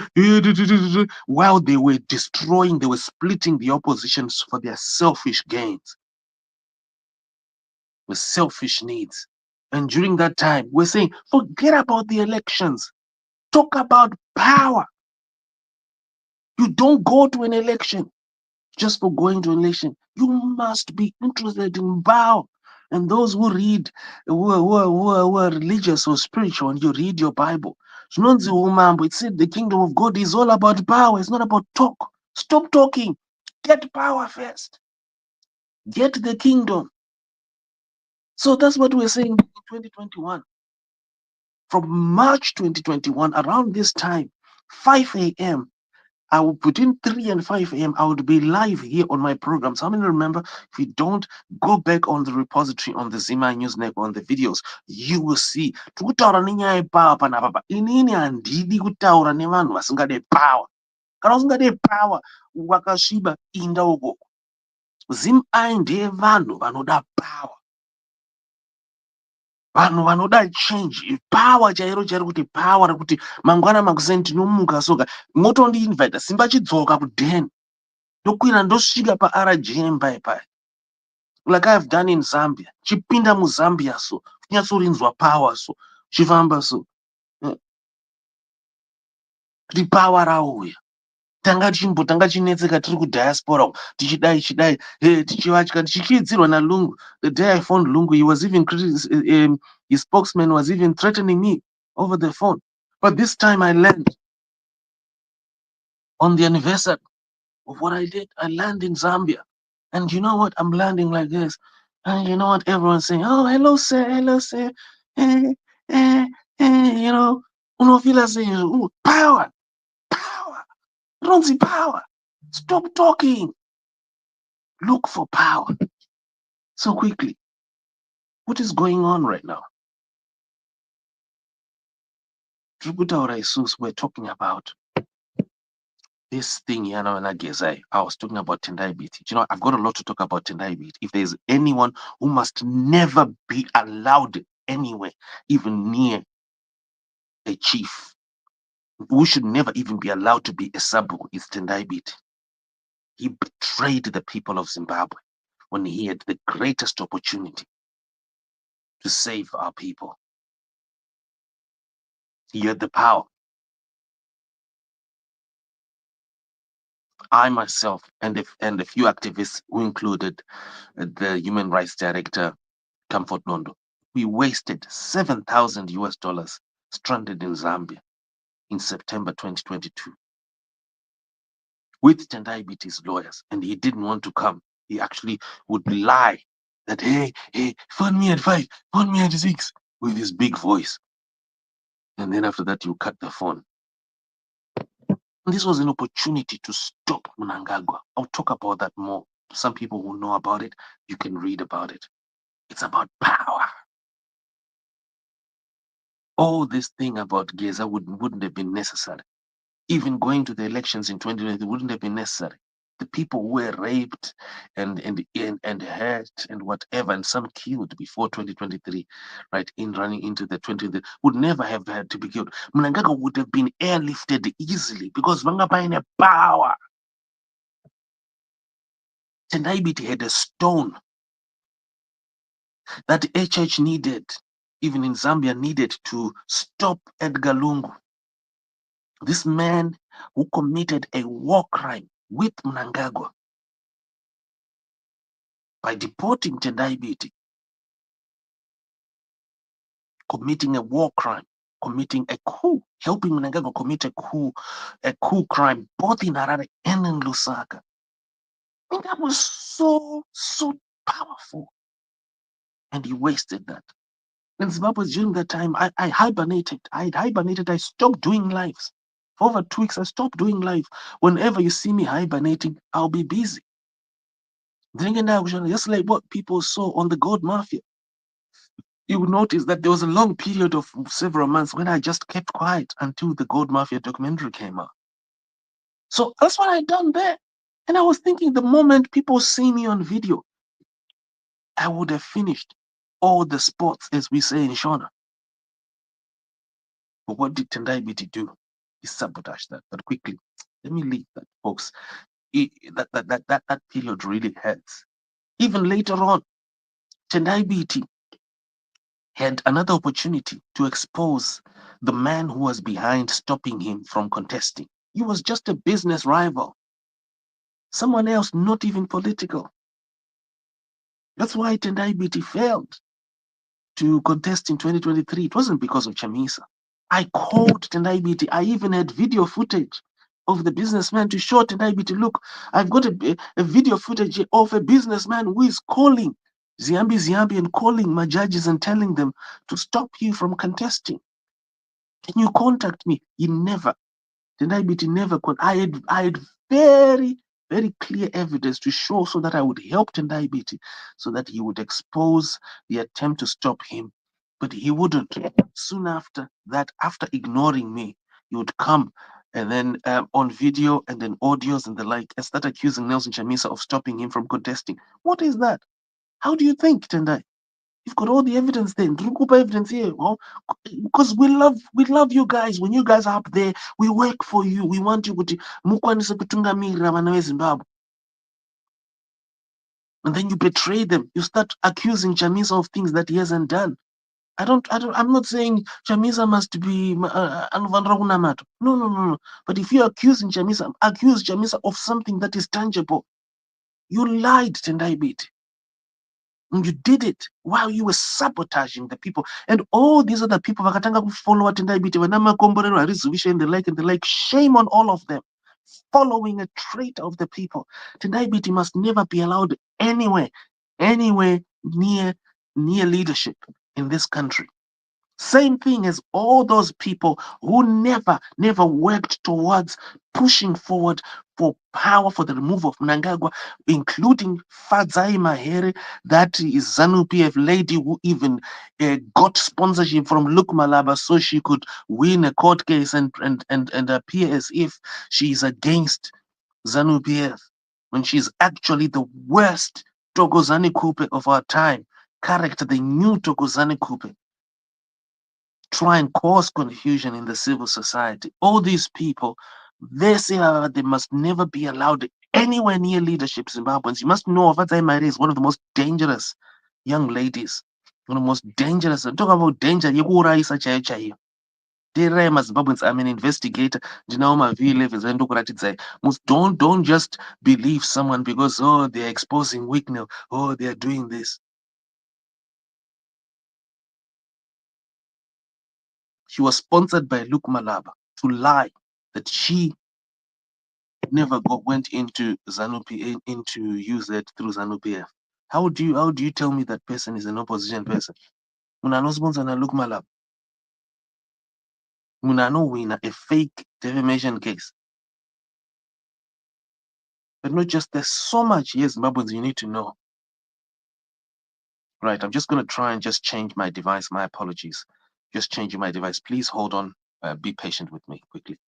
Speaker 3: while they were destroying, they were splitting the oppositions for their selfish gains, with selfish needs. And during that time, we're saying, forget about the elections. Talk about power. You don't go to an election just for going to an election. You must be interested in power. And those who read, who are religious or spiritual, and you read your Bible, it said the kingdom of God is all about power. It's not about talk. Stop talking. Get power first. Get the kingdom. So that's what we're saying in 2021. From March 2021, around this time, 5 a.m., I will between 3 and 5 a.m. I would be live here on my programs. How many remember? If you don't, go back on the repository on the Zima News Network on the videos, you will see. Tikutaura nenyaya yepower panapa. Inini handidi kutaura nevanhu vasingade power. Kana usingade power, wakasviba inda ukoko. Zim ndeye vanhu vanoda power. Vanhu vanoda change. Power chairo kuti power rekuti mangwana makuseni tinomuka soka. Motondiinvita Simba chidzoka kudheni. Ndokwira ndosvika paRGM paya like I've done in Zambia. Chipinda muZambia so chinyatsorinzwa power so chifamba so kuti power rauya. Tanga chinetseka tiri kudiaspora tichidai tichivatya tichiidzirwa naLungu. The day I found Lungu, he was even his spokesman was even threatening me over the phone. But this time I learned on the anniversary of what I did. I landed in Zambia. And you know what? I'm landing like this. And you know what? Everyone's saying, oh, hello, sir. Hello, sir. You know, Unofila saying, ooh, power. Don't see power. Stop talking. Look for power. So quickly. What is going on right now? We're talking about this thing, Geza. I was talking about Tendai Biti. You know, I've got a lot to talk about Tendai Biti. If there's anyone who must never be allowed anywhere, even near a chief, who should never even be allowed to be a sabu, is Tendai Biti. He betrayed the people of Zimbabwe when he had the greatest opportunity to save our people. He had the power. I myself and a few activists who included the human rights director, Comfort Nondo, we wasted $7,000 stranded in Zambia in September 2022 with Tendai Biti's lawyers, and he didn't want to come. He actually would lie that, hey, phone me at 5, phone me at 6, with his big voice. And then after that, you cut the phone. And this was an opportunity to stop Mnangagwa. I'll talk about that more. Some people who know about it, you can read about it. It's about power. All this thing about Geza wouldn't have been necessary. Even going to the elections in 2020 wouldn't have been necessary. The people who were raped and hurt and whatever, and some killed before 2023, right, in running into the 2020, would never have had to be killed. Mnangagwa would have been airlifted easily because Vangapane power. Tendai Biti had a stone that HH needed, even in Zambia, needed to stop Edgar Lungu. This man who committed a war crime with Mnangagwa. by deporting Tendai Biti, committing a war crime, committing a coup, helping Mnangagwa commit a coup crime, both in Harare and in Lusaka. I mean, that was so powerful. And he wasted that. In Zimbabwe, during that time, I hibernated. I hibernated. I stopped doing lives. For over 2 weeks, I stopped doing live. Whenever you see me hibernating, I'll be busy. Just like what people saw on the gold mafia. You would notice that there was a long period of several months when I just kept quiet until the gold mafia documentary came out. So that's what I done there. And I was thinking the moment people see me on video, I would have finished all the sports, as we say in Shona. But what did Tendai Biti do? He sabotaged that. But quickly, let me leave that, folks. That period really hurts. Even later on, Tendai Biti had another opportunity to expose the man who was behind stopping him from contesting. He was just a business rival. Someone else, not even political. That's why Tendai Biti failed to contest in 2023. It wasn't because of Chamisa. I called Tendai Biti. I even had video footage of the businessman to show Tendai Biti, look, I've got a video footage of a businessman who is calling Ziambi and calling my judges and telling them to stop you from contesting. Can you contact me? He never. Tendai Biti never. I had very, very clear evidence to show so that I would help Tendai Biti so that he would expose the attempt to stop him. But he wouldn't. Soon after that, after ignoring me, he would come and then on video and then audios and the like, and start accusing Nelson Chamisa of stopping him from contesting. What is that? How do you think, Tendai? You've got all the evidence there. Drukupa evidence here. Well, because we love you guys. When you guys are up there, we work for you. We want you to mukwanise kutungamirira vana veZimbabwe. And then you betray them. You start accusing Chamisa of things that he hasn't done. I'm not saying Chamisa must be anovanira kunamata. No. But if you're accusing Chamisa, accuse Chamisa of something that is tangible. You lied, Tendai Biti. And you did it while you were sabotaging the people. And all these other people, vakatanga kufollow Tendai Biti, vana Makomborero, Arizuvisha, and the like, shame on all of them. Following a traitor of the people. Tendai Biti must never be allowed anywhere near leadership in this country. Same thing as all those people who never worked towards pushing forward for power, for the removal of Mnangagwa, including Fadzai Mahere, that is ZANU PF lady who even got sponsorship from Luke Malaba so she could win a court case and appear as if she's against ZANU PF, when she's actually the worst Tokozani Kupe of our time. Character, the new Tokozani Kupe. Try and cause confusion in the civil society. All these people, they say they must never be allowed anywhere near leadership Zimbabweans. You must know Fatai Maire is one of the most dangerous young ladies. One of the most dangerous. Talk about danger. Yekuuraisa chaiyo chaiyo. Teerai maZimbabweans, I'm an investigator. Ndinawo mavhiri 11 andokuratidzai. Don't just believe someone because they're exposing weakness, they're doing this. She was sponsored by Luke Malaba to lie that she never went into into UZ through ZANU PF. How do you tell me that person is an opposition person? Muna sponsor na Luke Malaba. Muna no win a fake defamation case. But not just, there's so much here, Zimbabweans, you need to know. Right, I'm just going to try and just change my device. My apologies. Just changing my device. Please hold on. Be patient with me quickly.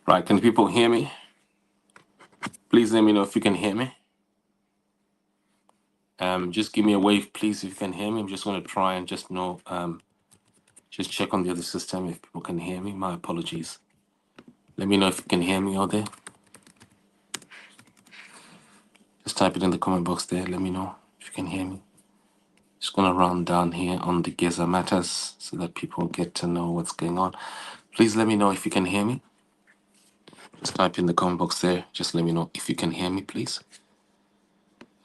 Speaker 3: Right, can people hear me? Please let me know if you can hear me. Just give me a wave, please, if you can hear me. I'm just going to try and just check on the other system if people can hear me. My apologies. Let me know if you can hear me out there. Just type it in the comment box there. Let me know if you can hear me. Just going to run down here on the Geza matters so that people get to know what's going on. Please let me know if you can hear me. Just type in the comment box there. Just let me know if you can hear me, please.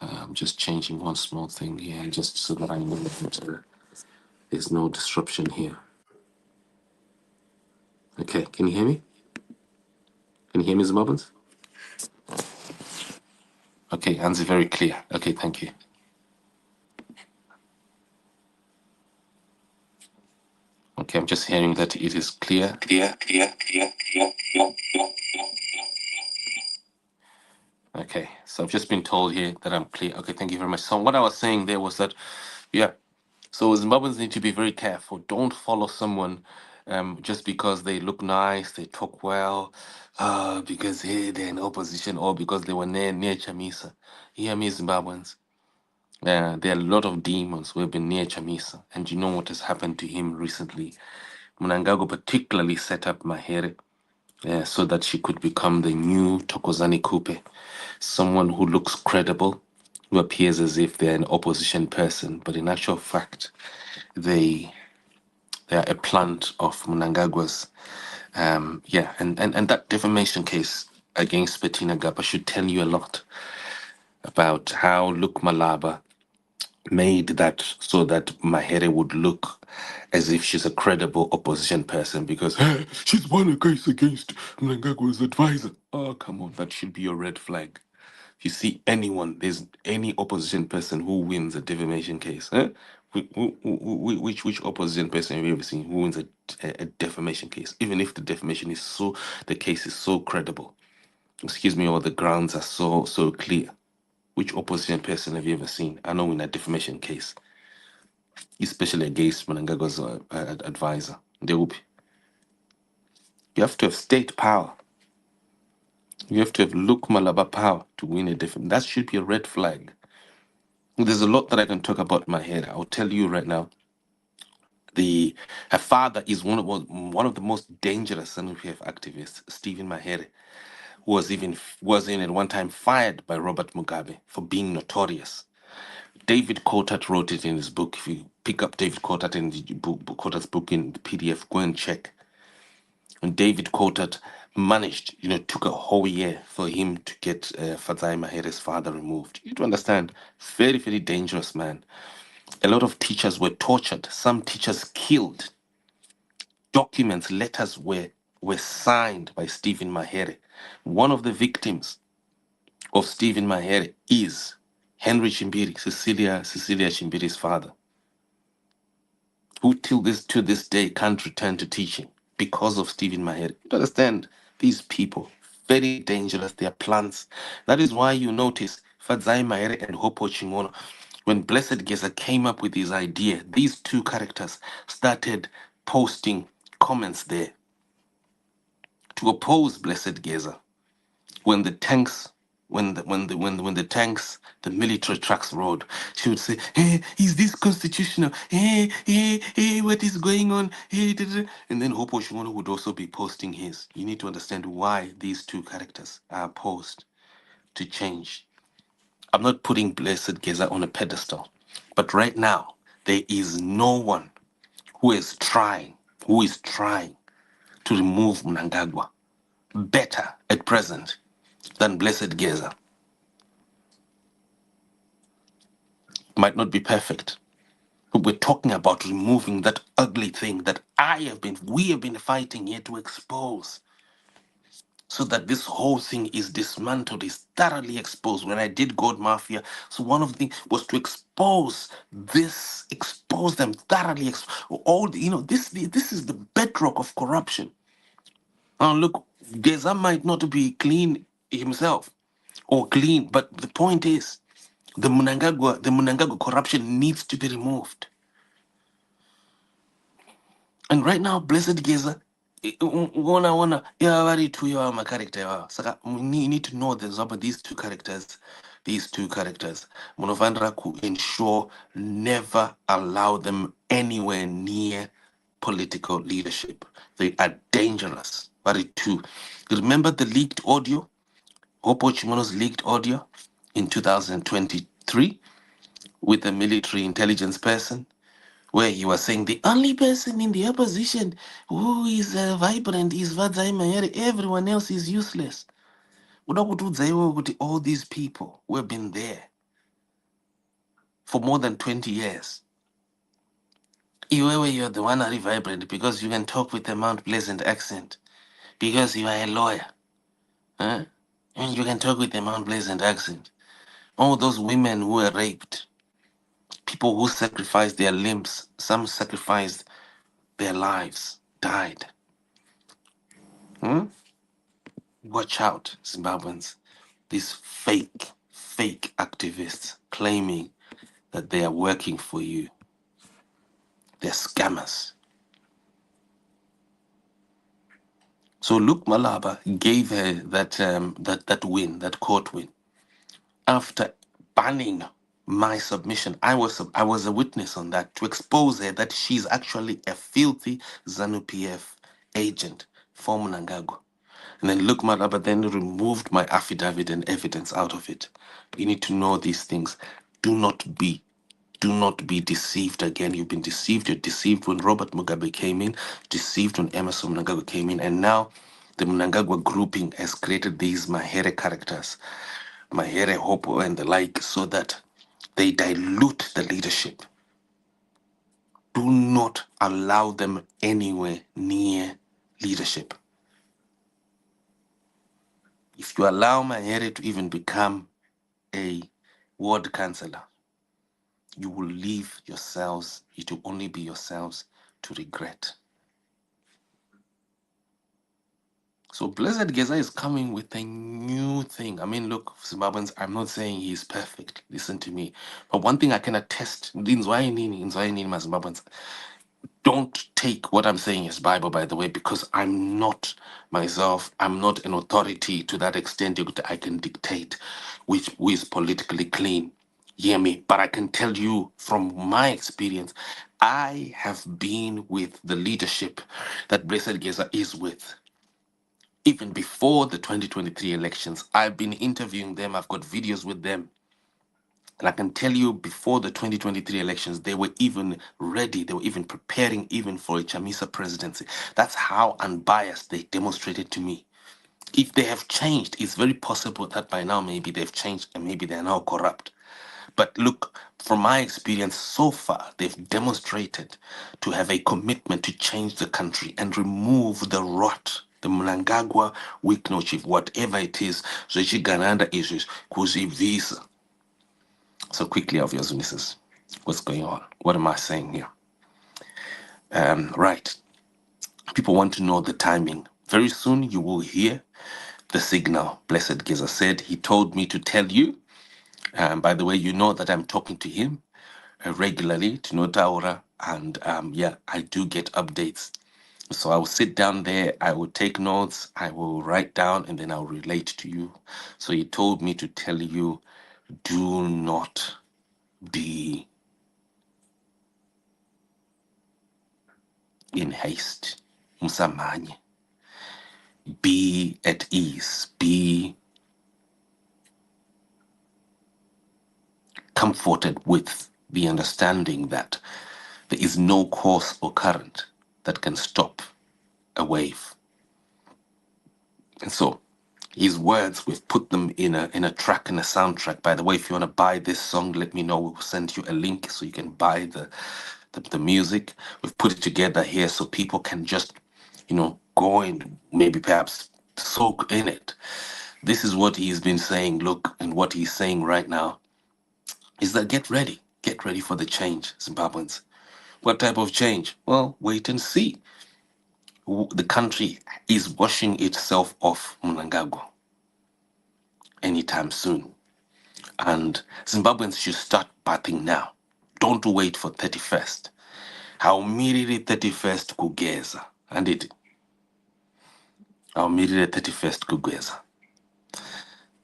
Speaker 3: I'm just changing one small thing here just so that I know that there's no disruption here. Okay, can you hear me? Can you hear me, Zimbabweans? Okay, Anzi, very clear. Okay, thank you. Okay, I'm just hearing that it is clear. Okay, so I've just been told here that I'm clear. Okay, thank you very much. So what I was saying there was that, yeah, so Zimbabweans need to be very careful. Don't follow someone just because they look nice, they talk well, because hey, they're in opposition or because they were near Chamisa. Hear me, Zimbabweans. There are a lot of demons who have been near Chamisa, and you know what has happened to him recently. Mnangagwa particularly set up Mahere so that she could become the new Tokozani Kupe, someone who looks credible, who appears as if they're an opposition person, but in actual fact, they are a plant of Mnangagwa's. And that defamation case against Bettina Gaba should tell you a lot about how Luke Malaba made that so that Mahere would look as if she's a credible opposition person because she's won a case against Mnangagwa's advisor. Oh, come on, that should be your red flag. If you see anyone, there's any opposition person who wins a defamation case, which opposition person have you ever seen who wins a defamation case, even if the defamation is the case is so credible, excuse me, or the grounds are so clear? Which opposition person have you ever seen? I know in a defamation case, especially against Mnangagwa's advisor. There will be. You have to have state power. You have to have Luke Malaba power to win a defamation. That should be a red flag. There's a lot that I can talk about in my head. I'll tell you right now. Her father is one of the most dangerous NPF activists, Stephen Mahere, who was in at one time fired by Robert Mugabe for being notorious. David Coulthard wrote it in his book. If you pick up David Coulthard in Coulthard's book in the PDF, go and check. And David Coulthard managed, took a whole year for him to get Fadzai Mahere's father removed. You have to understand, very, very dangerous man. A lot of teachers were tortured. Some teachers killed. Documents, letters were signed by Stephen Mahere. One of the victims of Stephen Mahere is Henry Chimbiri, Cecilia Chimbiri's father, who to this day can't return to teaching because of Stephen Mahere. You understand, these people, very dangerous, they are plants. That is why you notice Fadzai Mahere and Hopo Chingono, when Blessed Geza came up with his idea, these two characters started posting comments there to oppose Blessed Geza. When the tanks, when the tanks, the military trucks rode, she would say, "Hey, is this constitutional? Hey, what is going on? Hey, and then Hopo Shimono would also be posting his. You need to understand why these two characters are opposed to change. I'm not putting Blessed Geza on a pedestal, but right now there is no one who is trying to remove Mnangagwa better at present than Blessed Geza. Might not be perfect, but we're talking about removing that ugly thing that we have been fighting here to expose, so that this whole thing is dismantled, is thoroughly exposed. When I did God Mafia, so one of the things was to expose them thoroughly. This is the bedrock of corruption. Now look, Geza might not be clean himself or clean, but the point is, the Mnangagwa corruption needs to be removed. And right now, Blessed Geza
Speaker 6: Una yeah very two you my character saka you need to know there's about these two characters munofanira ku ensure never allow them anywhere near political leadership. They are dangerous. Very two. Remember the leaked audio, Hopo Chimono's leaked audio in 2023 with a military intelligence person, where he was saying the only person in the opposition who is vibrant is Vadzai Mayere. Everyone else is useless. Udakutudzai iwewe kuti all these people who have been there for more than 20 years, iwewe you're the one who are vibrant because you can talk with a Mount Pleasant accent, because you are a lawyer. Huh? And you can talk with a Mount Pleasant accent. All those women who were raped, people who sacrificed their limbs, some sacrificed their lives, died. Hmm? Watch out, Zimbabweans. These fake activists claiming that they are working for you. They're scammers. So Luke Malaba gave her that win, that court win, after banning my submission. I was a witness on that, to expose her that she's actually a filthy ZANU PF agent for Mnangagwa. And then Luke Malaba then removed my affidavit and evidence out of it. You need to know these things. Do not be deceived again. You've been deceived. You're deceived when Robert Mugabe came in, deceived when Emerson Mnangagwa came in, and now the Mnangagwa grouping has created these Mahere characters, Mahere Hopo and the like, so that they dilute the leadership. Do not allow them anywhere near leadership. If you allow Mahere to even become a ward councillor, you will leave yourselves, it will only be yourselves to regret. So Blessed Geza is coming with a new thing. I mean, look, Zimbabweans, I'm not saying he's perfect. Listen to me. But one thing I can attest, in Zwaini, my Zimbabweans, don't take what I'm saying as Bible, by the way, because I'm not myself, I'm not an authority to that extent that I can dictate who is politically clean. Hear me? But I can tell you from my experience, I have been with the leadership that Blessed Geza is with. Even before the 2023 elections, I've been interviewing them. I've got videos with them. And I can tell you, before the 2023 elections, they were even ready. They were even preparing even for a Chamisa presidency. That's how unbiased they demonstrated to me. If they have changed, it's very possible that by now maybe they've changed and maybe they're now corrupt. But look, from my experience so far, they've demonstrated to have a commitment to change the country and remove the rot, the Mnangagwa weak chief, whatever it is, zvechigananda issues, kuzivisa. So quickly, obvious, Mrs. What's going on? What am I saying here? Right. People want to know the timing. Very soon you will hear the signal. Blessed Geza said, he told me to tell you. By the way, you know that I'm talking to him regularly, to know Taura. And yeah, I do get updates. So I will sit down there, I will take notes, I will write down, and then I'll relate to you. So he told me to tell you, do not be in haste. Musamanye. Be at ease. Be comforted with the understanding that there is no course or current that can stop a wave. And so his words, we've put them in a track, in a soundtrack. By the way, if you want to buy this song, let me know. We'll send you a link so you can buy the music. We've put it together here so people can just, go and maybe perhaps soak in it. This is what he's been saying, look, and what he's saying right now is that get ready for the change, Zimbabweans. What type of change? Well, wait and see. The country is washing itself off Mnangagwa anytime soon. And Zimbabweans should start bathing now. Don't wait for 31st. Haumiriri 31st kugeza. And it I'll meet it at 31st Geza.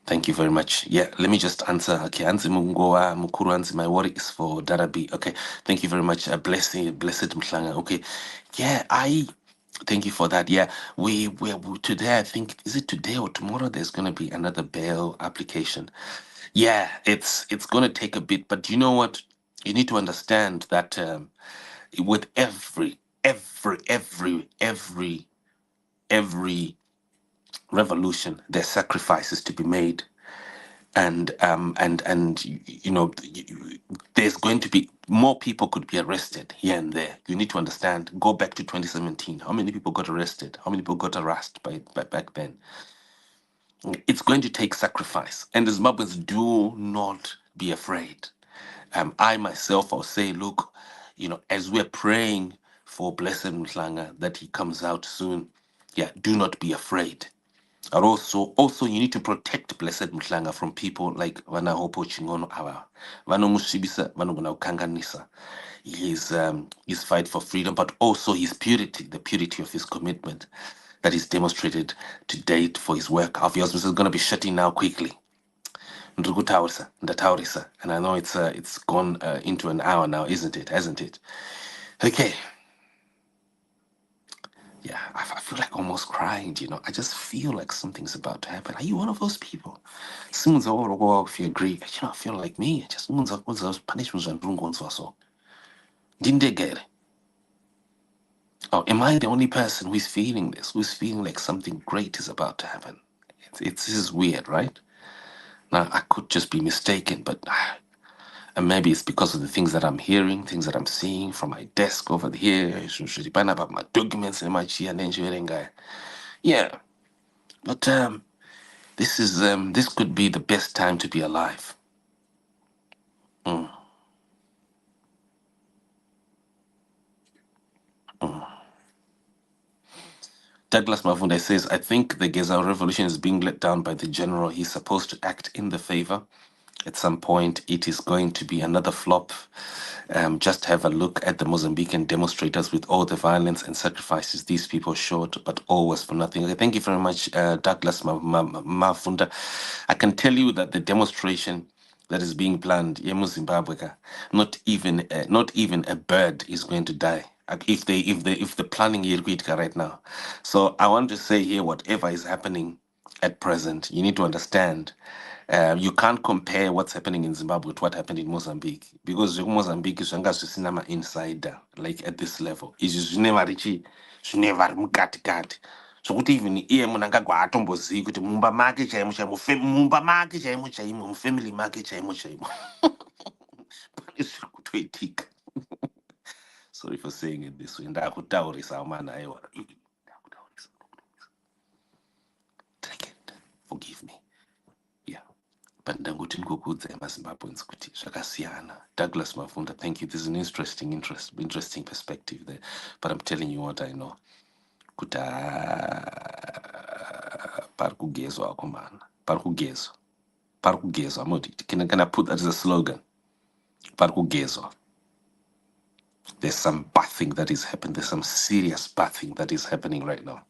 Speaker 6: Thank you very much. Yeah, let me just answer. Okay, Anzi Mungoa, Mukuru Anzi, my worry is for Darabi. Okay, thank you very much. Blessed Mhlanga. Okay, yeah, thank you for that. Yeah, we today, I think, is it today or tomorrow? There's going to be another bail application. Yeah, it's going to take a bit, but you know what? You need to understand that with every revolution, there's sacrifices to be made, and you know, there's going to be more people could be arrested here and there. You need to understand. Go back to 2017. How many people got arrested? How many people got harassed by back then? It's going to take sacrifice, and the Zimbabweans do not be afraid. I myself, I'll say, look, you know, as we're praying for Blessed Mhlanga that he comes out soon, yeah, do not be afraid. And also you need to protect Blessed Mhlanga from people like Vana Hopo Chingono Awa, Vano Mushibisa, Vano Kanganisa. His fight for freedom, but also his purity, the purity of his commitment that is demonstrated to date for his work. Obviously, is going to be shutting now quickly. Ndataurisa, and I know it's gone into an hour now, isn't it? Hasn't it? Okay. Yeah, I feel like almost crying, you know. I just feel like something's about to happen. Are you one of those people? Someone's all go if you agree. You know, I feel like me. Just someone's those punishments and rungon so. Didn't they get it? Oh, am I the only person who's feeling this? Who's feeling like something great is about to happen? This is weird, right? Now I could just be mistaken, but and maybe it's because of the things that I'm hearing, things that I'm seeing from my desk over here. About my documents and my chi and engineering guy. Yeah, but this could be the best time to be alive. Douglas Mavunde says, I think the Geza revolution is being let down by the general. He's supposed to act in the favor. At some point, it is going to be another flop. Just have a look at the Mozambican demonstrators with all the violence and sacrifices these people showed, but all was for nothing. Okay, thank you very much, Douglas Mavunda. I can tell you that the demonstration that is being planned, Yemu Zimbabwe, not even a bird is going to die. If the planning here right now. So I want to say here, whatever is happening at present, you need to understand. You can't compare what's happening in Zimbabwe with what happened in Mozambique, because Mozambique is cinema insider, like at this level. It's never richi, never mukati. So kuti even iye munhu angagwa atombozivi kuti mumba make chaimo chaimo mumba make chaimo chaimo mufamily make chaimo chaimo pane zviri kutoitika. Sorry for saying it this way. Ndakutaurisa amana aiwa. Take it. Forgive me. Yeah. But ndanguti ndikukudza emaZimbabweans kuti zvakasiyana. Douglas Mafunda, thank you. This is an interesting perspective there. But I'm telling you what I know. Kuti parikugezwa akomana. Parikugezwa. Can I put that as a slogan? Parikugezwa. There's some bathing that is happening. There's some serious bathing that is happening right now.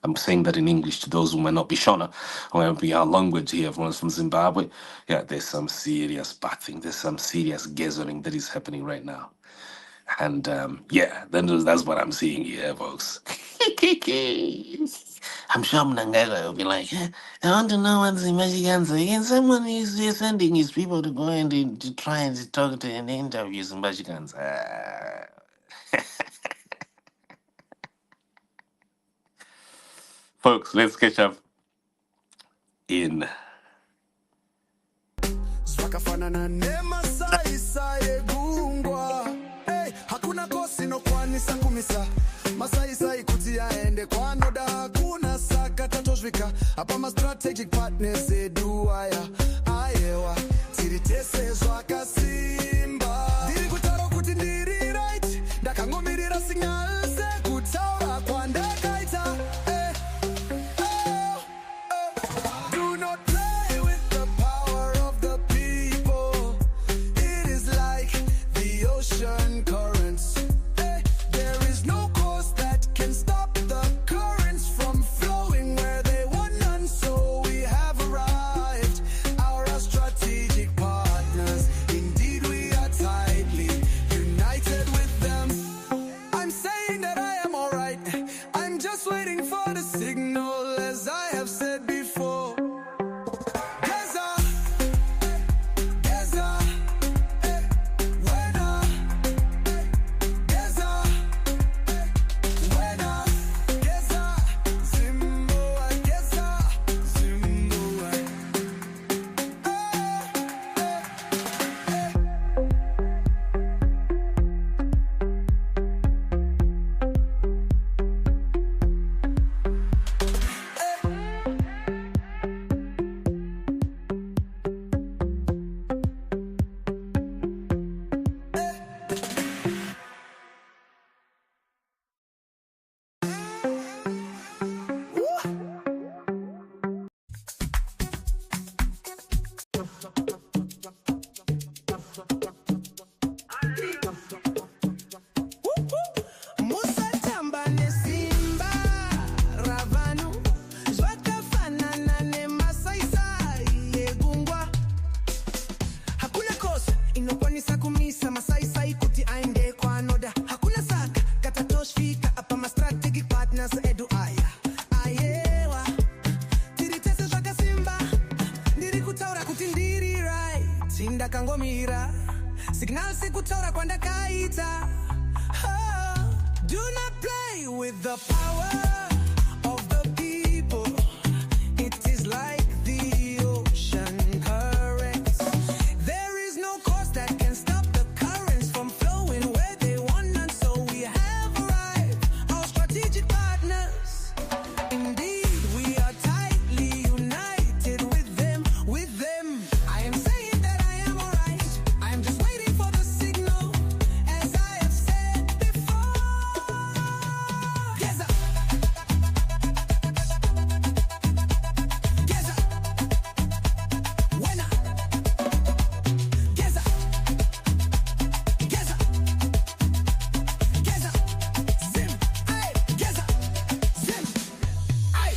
Speaker 6: I'm saying that in English to those who might not be Shona, who might be our language here, everyone's from Zimbabwe. Yeah, there's some serious bathing. There's some serious gathering that is happening right now. And yeah, that's what I'm seeing here, folks. I'm sure Mnangagwa will be like, I want to know what the Mexicans are. And someone is sending his people to go and to try and to talk to and interview some Mexicans. Folks, let's catch up in.
Speaker 1: Zwakafanana nemasai gungwa. Hey, hakuna kosi no kwanisa kumisa. Masai kuti aende kwanoda hakuna saka tatozvika. Apa ma strategic partners edu ayewa. Tiritese zvakasimba. Ndiri kutaura kuti ndiri right. Ndakangomirira signal sekutaura kwandakaita. Do not play with the power of the people. It is like the ocean currents. There is no cause that can stop the currents from flowing ndakangomira signal sikutaura kwandakaita. Do not play with the power of the people. It is like the ocean currents. There is no course that can stop the currents from flowing where they want, and so we have arrived, our strategic partners. Indeed, we are tightly united with them, with them. I am saying that I am alright. I am just waiting for the signal, as I have said before. Geza. Geza. Wena. Geza. Geza. Geza. Zim. Ay. Geza. Zim. Ay.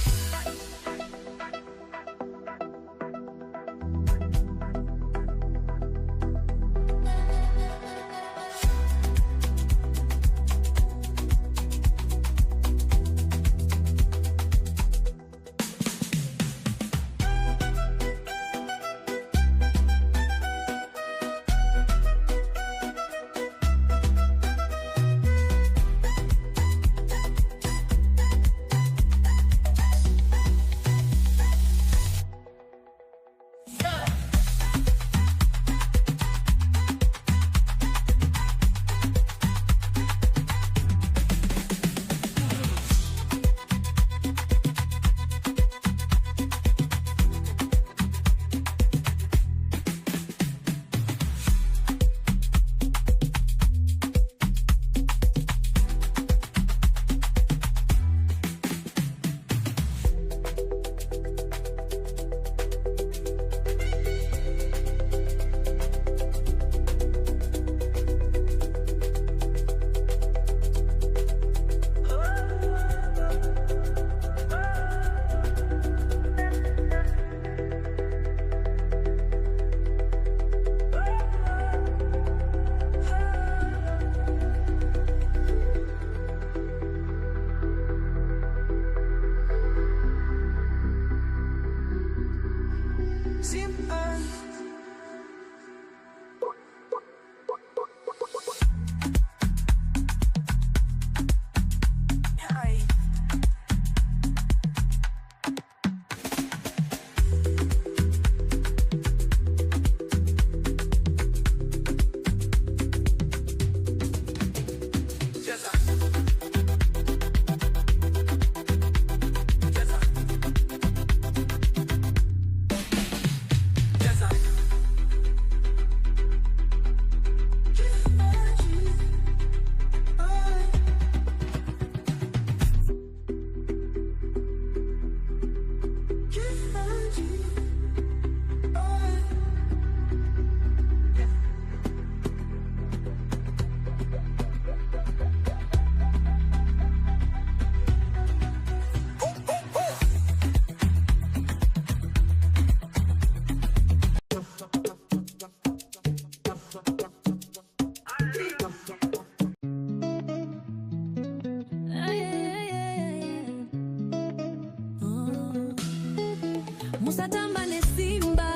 Speaker 2: Musatamba nesimba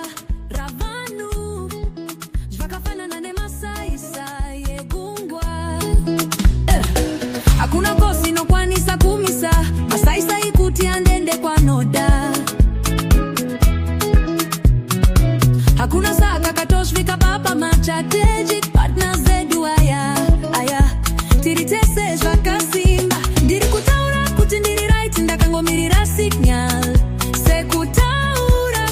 Speaker 2: ravanu zvakafanana nemasaisai egungwa. Hakuna kosi inokwanisa kumisa masaisai kuti andende kwanoda. Hakuna saka katosvika papa strategic partners zedu aya tiritese zvakasimba. Ndiri kutaura kuti ndiri right, ndakangomirira signal sekutaura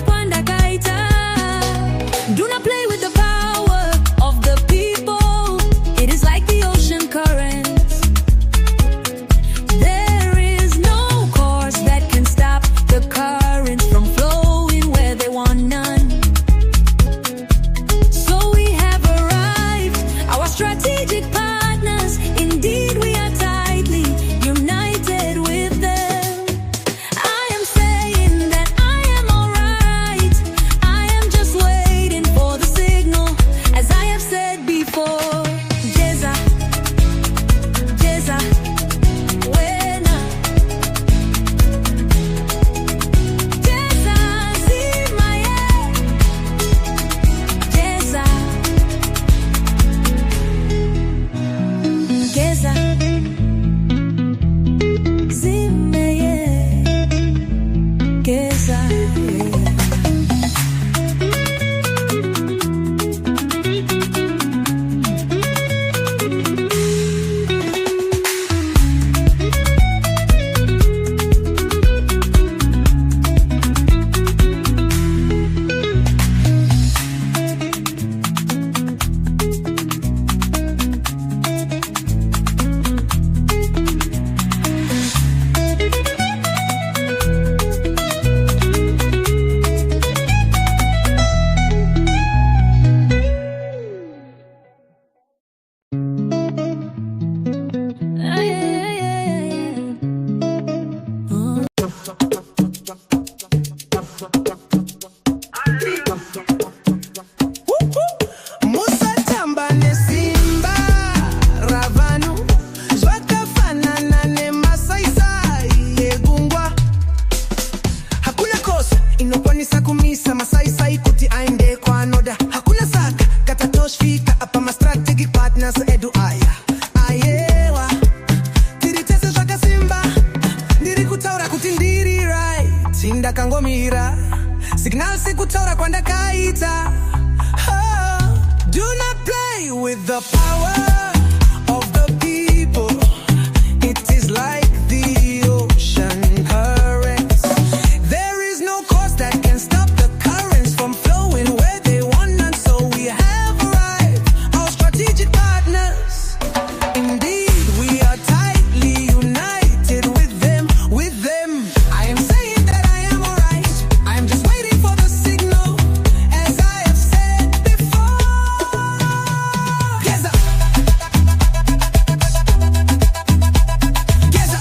Speaker 1: ndakangomira signal sikutora kwandakaita. Do not play with the power of the people. It is like the ocean currents. There is no course that can stop the currents from flowing where they want, and so we have arrived, our strategic partners. Indeed, we are tightly united with them, with them. I am saying that I am alright. I am just waiting for the signal, as I have said before. Geza. Geza.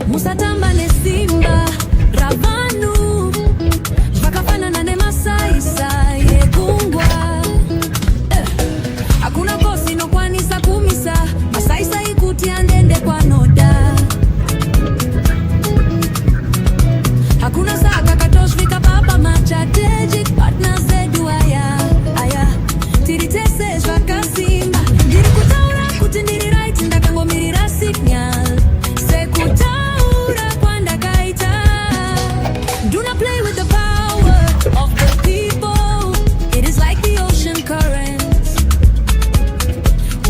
Speaker 2: Musatamba nesimba ravanu vakafanana nemasaisa yegungwa hakuna kosi nokwanisa kumisa masaisa ikuti andende kwanoda hakuna saka katosvika papa mastrategic partners edu aya tiritese zvakasimba ndiri kutaura kuti ndiri right ndakangomirira signal sekutaura kwandakaita. Do not play with the power of the people. It is like the ocean currents.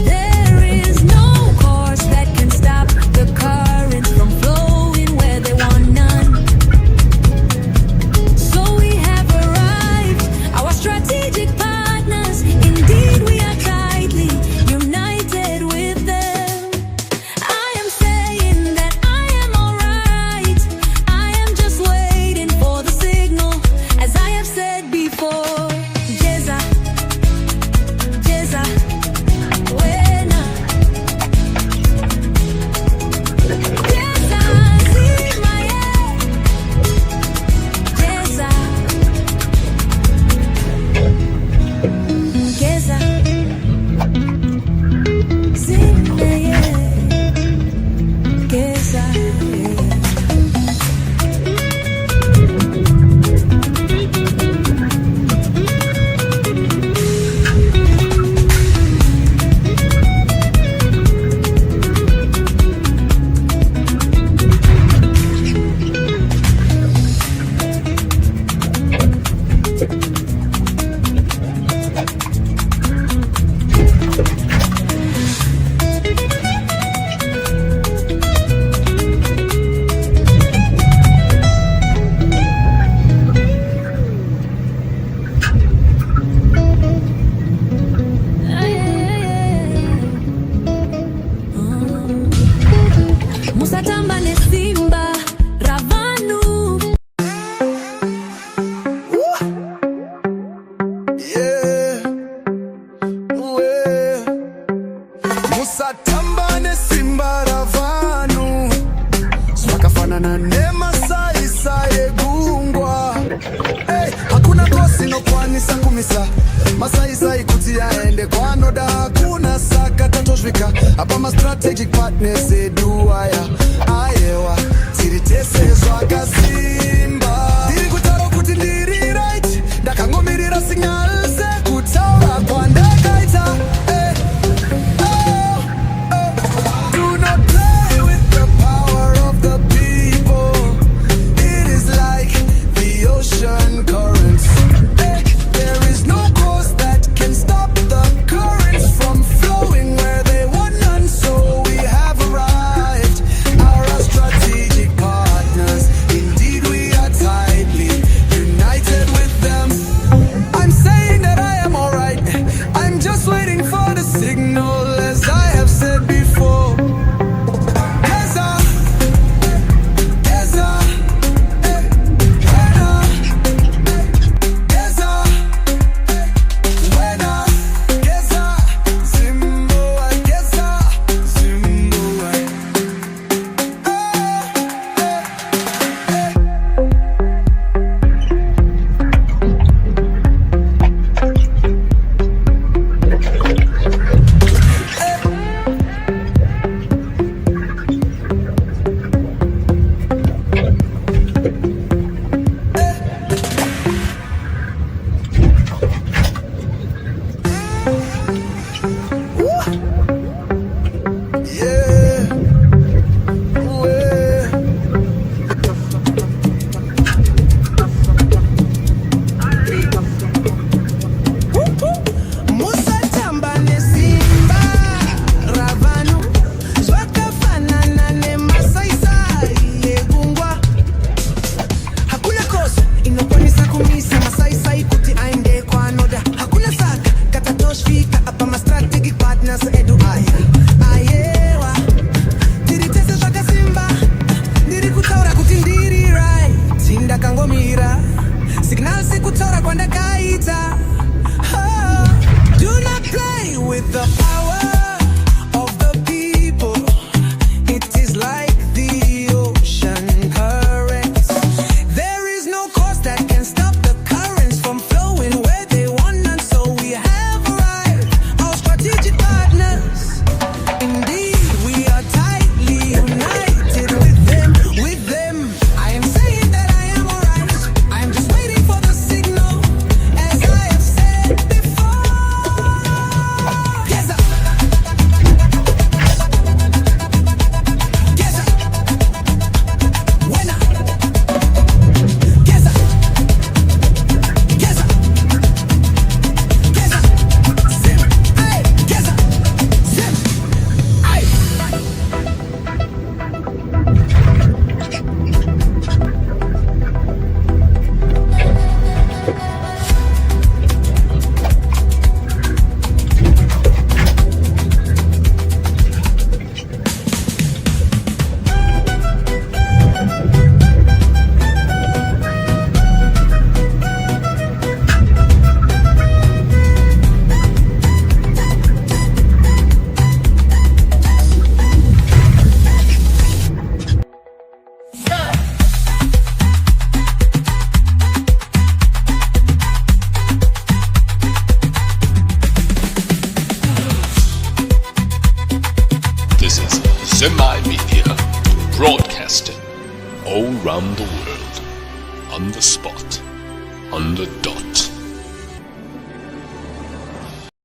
Speaker 2: There is no course that can stop the currents from flowing where they want none. So we have arrived, our strategic partners. Indeed, we are tightly united with them. I am saying that I am alright. I am just waiting for the signal, as I have said before. Geza, Geza, wena. Geza, zimaye. Geza, Geza, zimaye. Geza, musatamba nesimba ravanu
Speaker 1: Yeah, yeah. Musatamba nesimba ravanu zvakafanana nemasaisa egungwa. Hey, hakuna kosi nokwanisa kumisa masaisa ikuti aende kwanoda. Hakuna saka tatosvika apa mastrategic partners edu aya ayewa tiritese zvakasimba. Ndiri kutaura kuti ndiri right ndakangomirira signal sekutaura kwandakaita. Do not play with the power of the people. It is like the ocean currents. There is no course that can stop the currents from flowing where they want none. So we have arrived, our strategic partners. Indeed, we are tightly united with them. I'm saying that I am alright. I'm just waiting for the signal, as I have said before. Geza, Geza, wena. Geza, wena. Geza, Zimboa. Geza, Zimboa. Yeah, yeah. Musatamba nesimba ravanu zvakafanana nemasaisa yegungwa. Hakuna kosa inokwanisa kumisa masaisa ikuti aende kwanoda. Hakuna saka katatosvika apa mastrategic partners edu aya ayewa tiritese zvakasimba. Ndiri kutaura kuti ndiri right ndakangomira signal sekutaura kwandakaita. Do not play with the power
Speaker 7: Zemi Media, broadcasting all around the world, on the spot, on the dot.